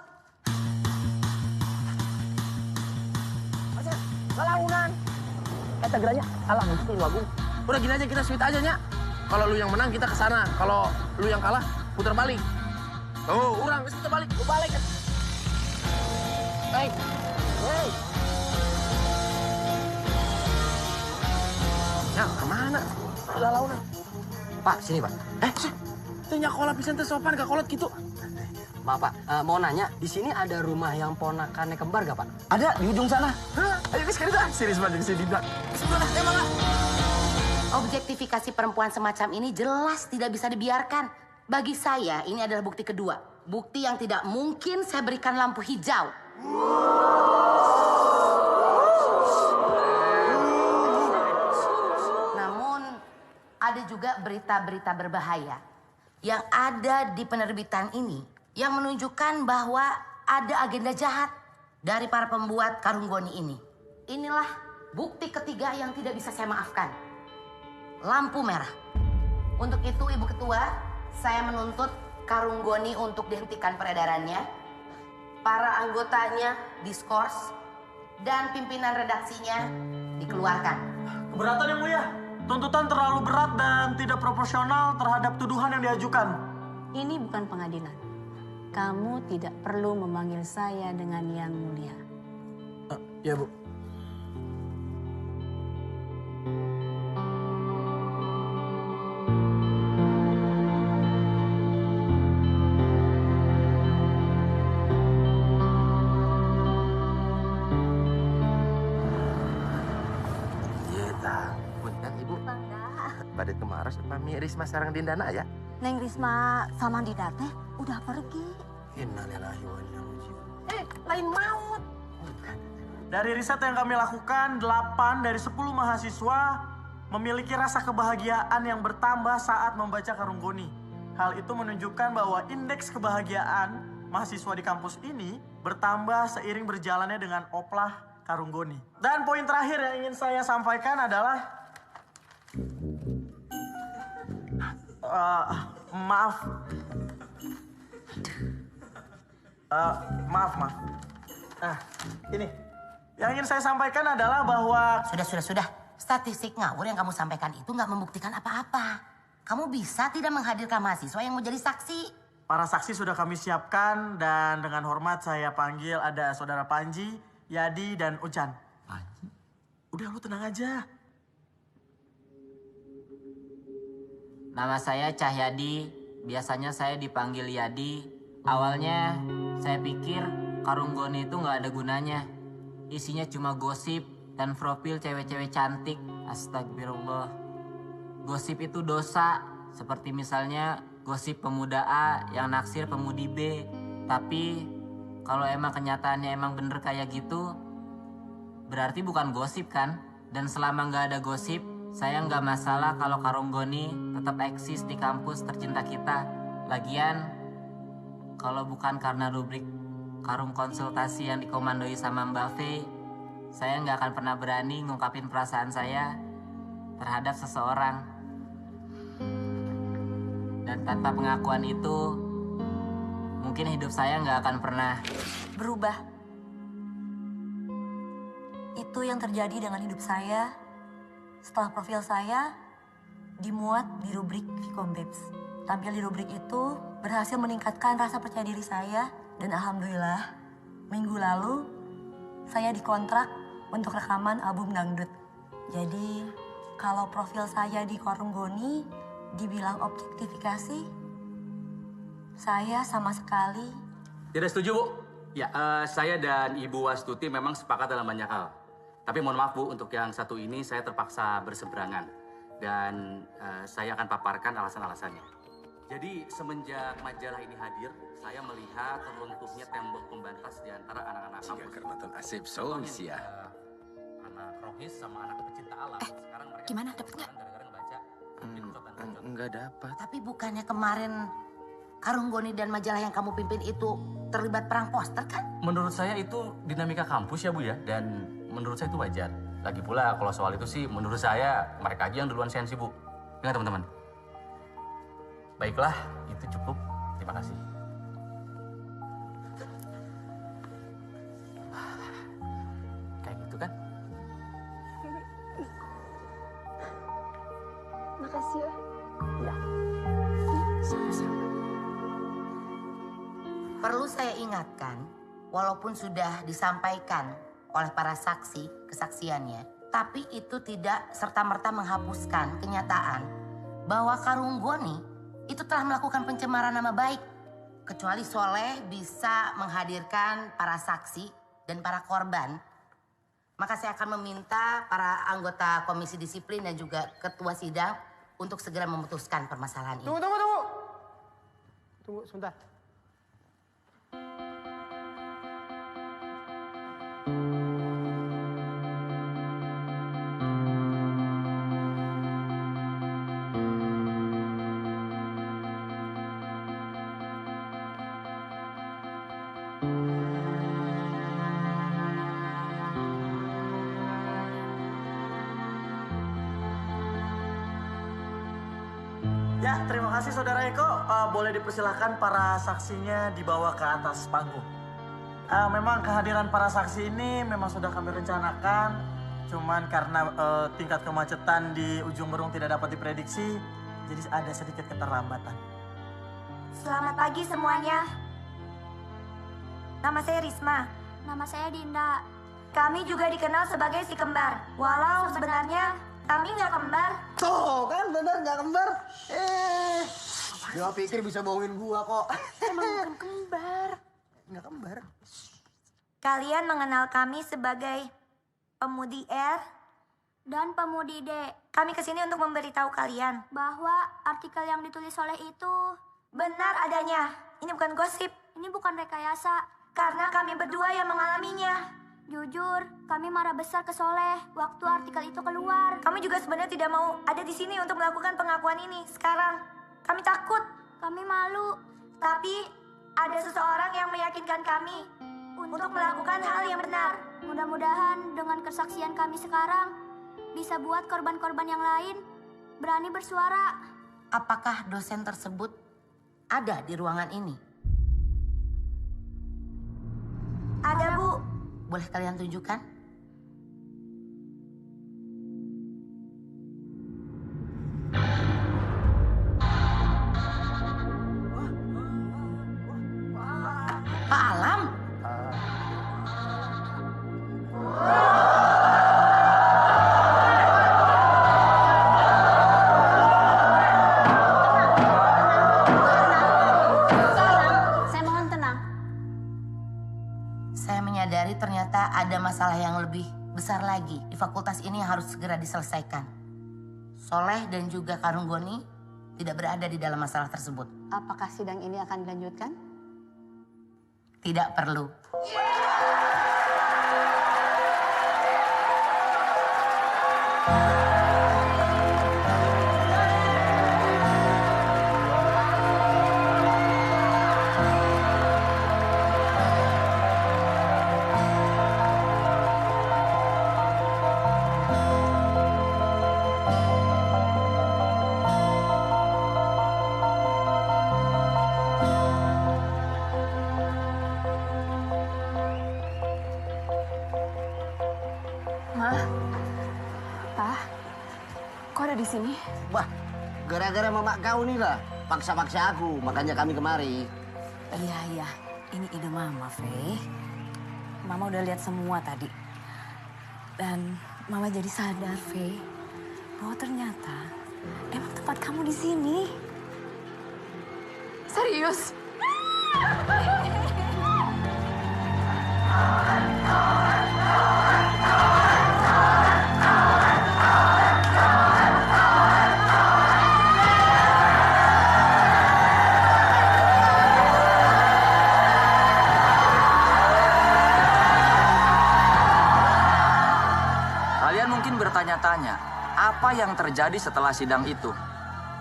Kelaunan. Kita geranya kalah mesti lu Agung. Udah gini aja kita sweet aja nya. Kalau lu yang menang kita ke sana. Kalau lu yang kalah putar balik. Oh, urang geus putar balik. Lu balik. Hey. Hey. Ya, kemana? Kelaunan. Pak, sini Pak. Itu nyakola pisan teh sopan gak kolot gitu. Maaf Pak, mau nanya, di sini ada rumah yang ponakannya kembar gak Pak? Ada di ujung sana. Hah? Ayo guys, sekarang dah. Serius banget sini di belakang. Sebelah, emang. Objektifikasi perempuan semacam ini jelas tidak bisa dibiarkan. Bagi saya ini adalah bukti kedua. Bukti yang tidak mungkin saya berikan lampu hijau. Namun ada juga berita-berita berbahaya yang ada di penerbitan ini yang menunjukkan bahwa ada agenda jahat dari para pembuat Karung Goni ini. Inilah bukti ketiga yang tidak bisa saya maafkan. Lampu merah. Untuk itu Ibu Ketua, saya menuntut Karung Goni untuk dihentikan peredarannya. Para anggotanya diskors dan pimpinan redaksinya dikeluarkan. Keberatan yang Mulia? Tuntutan terlalu berat dan tidak proporsional terhadap tuduhan yang diajukan. Ini bukan pengadilan. Kamu tidak perlu memanggil saya dengan Yang Mulia. Ya Bu. Pada kemarin Mami Risma sareng Dindana ya. Neng Risma sama Dinda teh udah pergi. Innalillahi wa inna ilaihi raji'un. Lain maut. Dari riset yang kami lakukan, 8 dari 10 mahasiswa memiliki rasa kebahagiaan yang bertambah saat membaca Karung Goni. Hal itu menunjukkan bahwa indeks kebahagiaan mahasiswa di kampus ini bertambah seiring berjalannya dengan oplah Karung Goni. Dan poin terakhir yang ingin saya sampaikan adalah maaf. Ini. Yang ingin saya sampaikan adalah bahwa... Sudah. Statistik ngawur yang kamu sampaikan itu nggak membuktikan apa-apa. Kamu bisa tidak menghadirkan mahasiswa yang mau jadi saksi. Para saksi sudah kami siapkan dan dengan hormat saya panggil ada Saudara Panji, Yadi, dan Ucan. Panji? Udah lu tenang aja. Nama saya Cahyadi, biasanya saya dipanggil Yadi. Awalnya saya pikir Karung Goni itu nggak ada gunanya. Isinya cuma gosip dan profil cewek-cewek cantik. Astagfirullah. Gosip itu dosa, seperti misalnya gosip pemuda A yang naksir pemudi B. Tapi kalau emang kenyataannya emang bener kayak gitu, Berarti bukan gosip kan? Dan selama nggak ada gosip, saya nggak masalah kalau Karung Goni tetap eksis di kampus tercinta kita. Lagian, kalau bukan karena rubrik Karung Konsultasi yang dikomandoi sama Mbak V, saya nggak akan pernah berani ngungkapin perasaan saya terhadap seseorang. Dan tanpa pengakuan itu, mungkin hidup saya nggak akan pernah berubah. Itu yang terjadi dengan hidup saya setelah profil saya dimuat di rubrik Vcom Babes. Tampil di rubrik itu berhasil meningkatkan rasa percaya diri saya dan alhamdulillah minggu lalu saya dikontrak untuk rekaman album dangdut. Jadi kalau profil saya di Karung Goni dibilang objektifikasi, saya sama sekali Tidak setuju, Bu. Ya, saya dan Ibu Wastuti memang sepakat dalam banyak hal. Tapi mohon maaf, Bu, untuk yang satu ini saya terpaksa berseberangan. Dan saya akan paparkan alasan-alasannya. Jadi, semenjak majalah ini hadir, saya melihat runtuhnya tembok pembatas di antara anak-anak kampus. Karena Ton Asep Solusi ya. Anak rohis sama anak pecinta alam. Sekarang mereka gimana? Dapet nggak? Gara-gara ngebaca screenshot dan bacot. Enggak dapat. Tapi bukannya kemarin Karung Goni dan majalah yang kamu pimpin itu terlibat perang poster kan? Menurut saya itu dinamika kampus ya, Bu ya. Dan menurut saya itu wajar. Lagi pula kalau soal itu sih menurut saya mereka aja yang duluan sensi, Bu. Ingat teman-teman. Baiklah, itu cukup. Terima kasih. Kayak gitu kan? Makasih ya. Ya. Sama-sama. Perlu saya ingatkan, walaupun sudah disampaikan oleh para saksi kesaksiannya, tapi itu tidak serta-merta menghapuskan kenyataan bahwa Karung Goni itu telah melakukan pencemaran nama baik. Kecuali Soleh bisa menghadirkan para saksi dan para korban, maka saya akan meminta para anggota komisi disiplin dan juga ketua sidang untuk segera memutuskan permasalahan ini. Tunggu. Tunggu sebentar. Ya, terima kasih Saudara Eko. Boleh dipersilahkan para saksinya dibawa ke atas panggung. Memang kehadiran para saksi ini memang sudah kami rencanakan. Cuman karena tingkat kemacetan di ujung Berung tidak dapat diprediksi, jadi ada sedikit keterlambatan. Selamat pagi semuanya. Nama saya Risma. Nama saya Dinda. Kami juga dikenal sebagai si kembar. Walau sebenarnya kami nggak kembar. Tuh kan bener nggak kembar. Dia pikir bisa bohongin gua kok. Emang bukan kembar. Nggak kembar. Kalian mengenal kami sebagai pemudi R Dan pemudi D. Kami kesini untuk memberitahu kalian Bahwa artikel yang ditulis oleh itu benar adanya. Ini bukan gosip. Ini bukan rekayasa. Karena kami berdua yang mengalaminya. Jujur, kami marah besar ke Soleh waktu artikel itu keluar. Kami juga sebenarnya tidak mau ada di sini untuk melakukan pengakuan ini. Sekarang, kami takut. Kami malu. Tapi, ada seseorang yang meyakinkan kami untuk melakukan hal yang benar. Mudah-mudahan dengan kesaksian kami sekarang, bisa buat korban-korban yang lain berani bersuara. Apakah dosen tersebut ada di ruangan ini? Ada, Bu. Boleh kalian tunjukkan? Pak Alam? Saya mohon tenang. Saya menyadari ternyata ada masalah yang lebih besar lagi di fakultas ini yang harus segera diselesaikan. Soleh dan juga Karung Goni tidak berada di dalam masalah tersebut. Apakah sidang ini akan dilanjutkan? Tidak perlu. Ma, Pa, kok ada di sini? Wah, gara-gara mama kau nih lah. Paksa-paksa aku, makanya kami kemari. Iya, ini ide Mama, Fe. Mama udah lihat semua tadi. Dan Mama jadi sadar, Fe, bahwa ternyata emang tempat kamu di sini. Serius? Kalian mungkin bertanya-tanya, apa yang terjadi setelah sidang itu?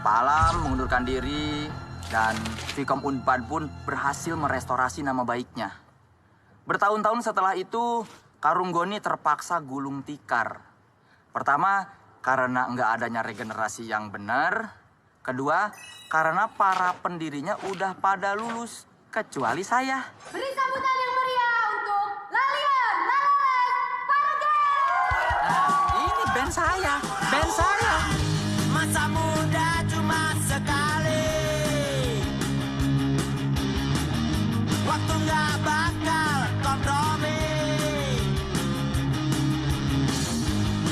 Pak Alam mengundurkan diri dan Vkom Unpad pun berhasil merestorasi nama baiknya. Bertahun-tahun setelah itu, Karung Goni terpaksa gulung tikar. Pertama, karena nggak adanya regenerasi yang benar. Kedua, karena para pendirinya udah pada lulus, kecuali saya. Beri sambutan yang meriah untuk Lalian, Lales, Pargen! Ini band saya, band saya. Masa muda cuma sekali. Waktu nggak bakal kompromi.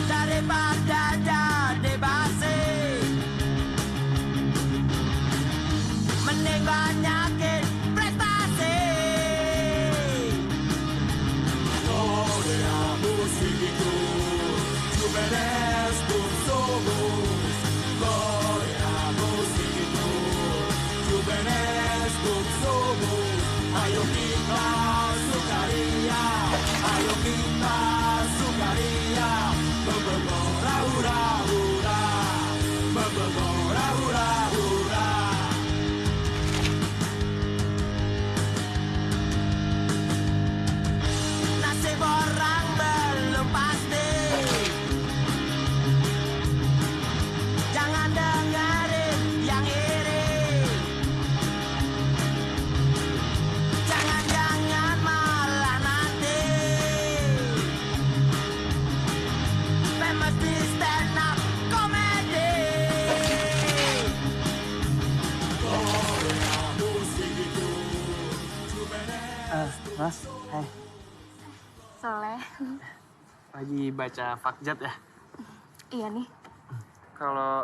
Daripada jadi basi, mending banyakin prestasi. Korea musik itu Juvenes pun somos. Korea musik itu Juvenes pun somos. Ayo kita sukaria, ayo kita sukaria. Membegora hura hura, membegora hura hura. Nasib orang belum pasti. Jangan dengerin yang iri. Jangan-jangan malah nanti famous di stand up comedy. Korea musik itu Mas, hai. Soleh. Lagi baca Fakjat ya? Iya nih, Kalau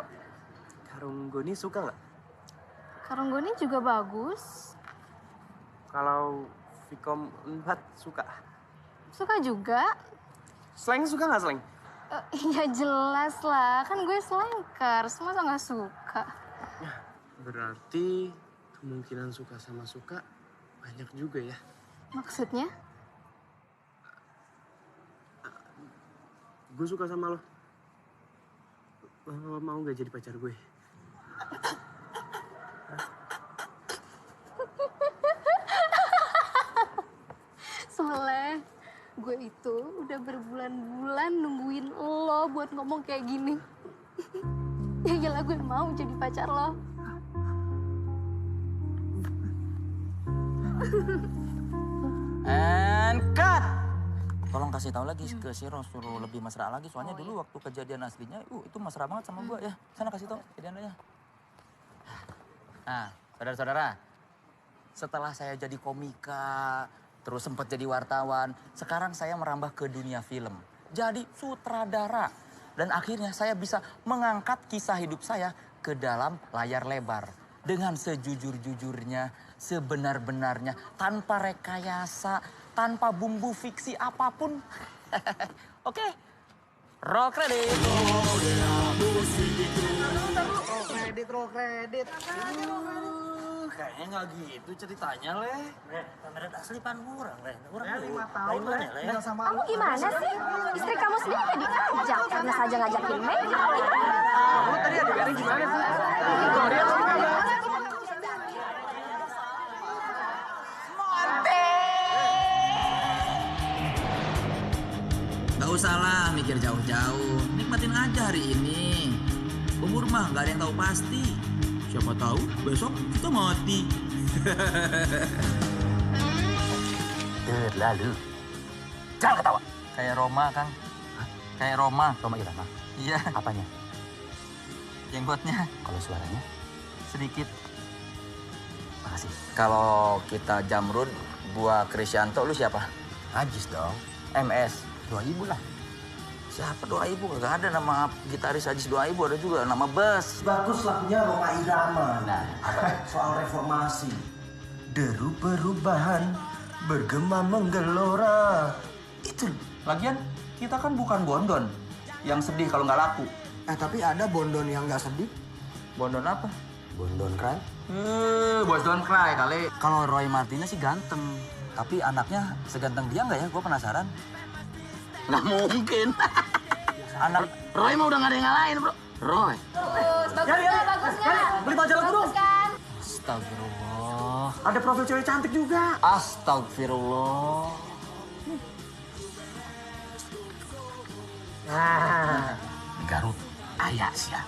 Karung Goni suka nggak? Karung Goni juga bagus. Kalau Vkom Unpad suka? Suka juga. Slang suka nggak slang? Iya jelas lah, kan gue slankers, masa nggak suka? Berarti kemungkinan suka sama suka banyak juga ya. Maksudnya? Gue suka sama lo. Lo mau gak jadi pacar gue? Soleh, gue itu udah berbulan-bulan nungguin lo buat ngomong kayak gini. Ya iyalah gue mau jadi pacar lo. And cut! Tolong kasih tahu lagi ke si Ros, suruh lebih mesra lagi. Soalnya dulu waktu kejadian aslinya, itu mesra banget sama gue ya. Sana kasih tahu kejadiannya. Nah, saudara-saudara, setelah saya jadi komika, terus sempat jadi wartawan, sekarang saya merambah ke dunia film. Jadi sutradara. Dan akhirnya saya bisa mengangkat kisah hidup saya ke dalam layar lebar. Dengan sejujur-jujurnya, sebenar-benarnya, tanpa rekayasa, tanpa bumbu fiksi apapun. Oke, roll credit. Roll kredit. Kayaknya nggak gitu ceritanya, Leh. Kamera asli pan kurang, Leh. Kurang 5 tahun, Leh. Tinggal sama Kamu gimana sih? Istri kamu sendiri nggak diajak karena saja ngajakin Mei. Kamu tadi ada garing gimana sih? Gak usah lah mikir jauh-jauh, nikmatin aja hari ini. Umur mah gak ada yang tahu pasti. Siapa tahu besok kita mati. Terlalu. Jangan ketawa. Kayak Roma, Kang. Kayak Roma. Roma Irama? Iya. Apanya? Jenggotnya. Kalau suaranya? Sedikit. Makasih. Kalau kita Jamrud, gua Krisyanto, lu siapa? Ajis dong. MS. 2000 lah. Siapa 2000? Gak ada nama gitaris Ajis 2000, ada juga nama Bas. Bagus lagunya Roma Irama. Nah, soal reformasi. Deru perubahan bergema menggelora. Itu. Lagian kita kan bukan Bondon yang sedih kalau nggak laku. Tapi ada Bondon yang nggak sedih. Bondon apa? Bondon Cry. Bondon Cry kali. Kalau Roy Martinez sih ganteng, tapi anaknya seganteng dia nggak ya? Gue penasaran. Nggak mungkin. Anak Roy mah udah nggak ada yang ngalahin, bro. Roy. Bagus nggak? Bagus nggak? Beli majalah dulu. Bagus kan? Astagfirullah. Ada profil cewek cantik juga. Astagfirullah. Nah, Garut aya sia.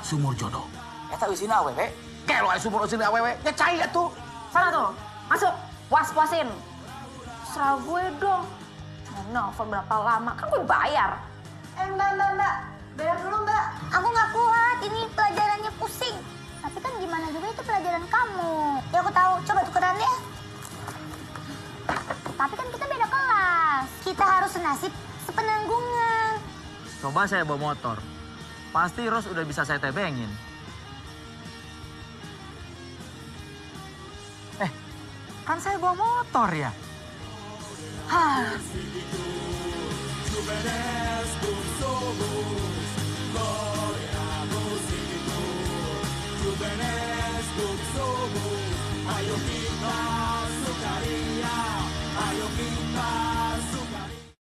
Sumur jodoh. Eta usina awewe. Kelo aya sumur usina awewe. Nyecai atuh. Sana tuh, masuk. Puas-puasin. Serah gue dong. Nelfon berapa lama, kan gue bayar. Mbak. Bayar dulu, Mbak. Aku nggak kuat, ini pelajarannya pusing. Tapi kan gimana juga itu pelajaran kamu. Ya aku tahu, coba tukeran ya. Tapi kan kita beda kelas. Kita harus senasib sepenanggungan. Coba saya bawa motor. Pasti Ros udah bisa saya tebengin. Kan saya bawa motor ya? Hah. Ayo kita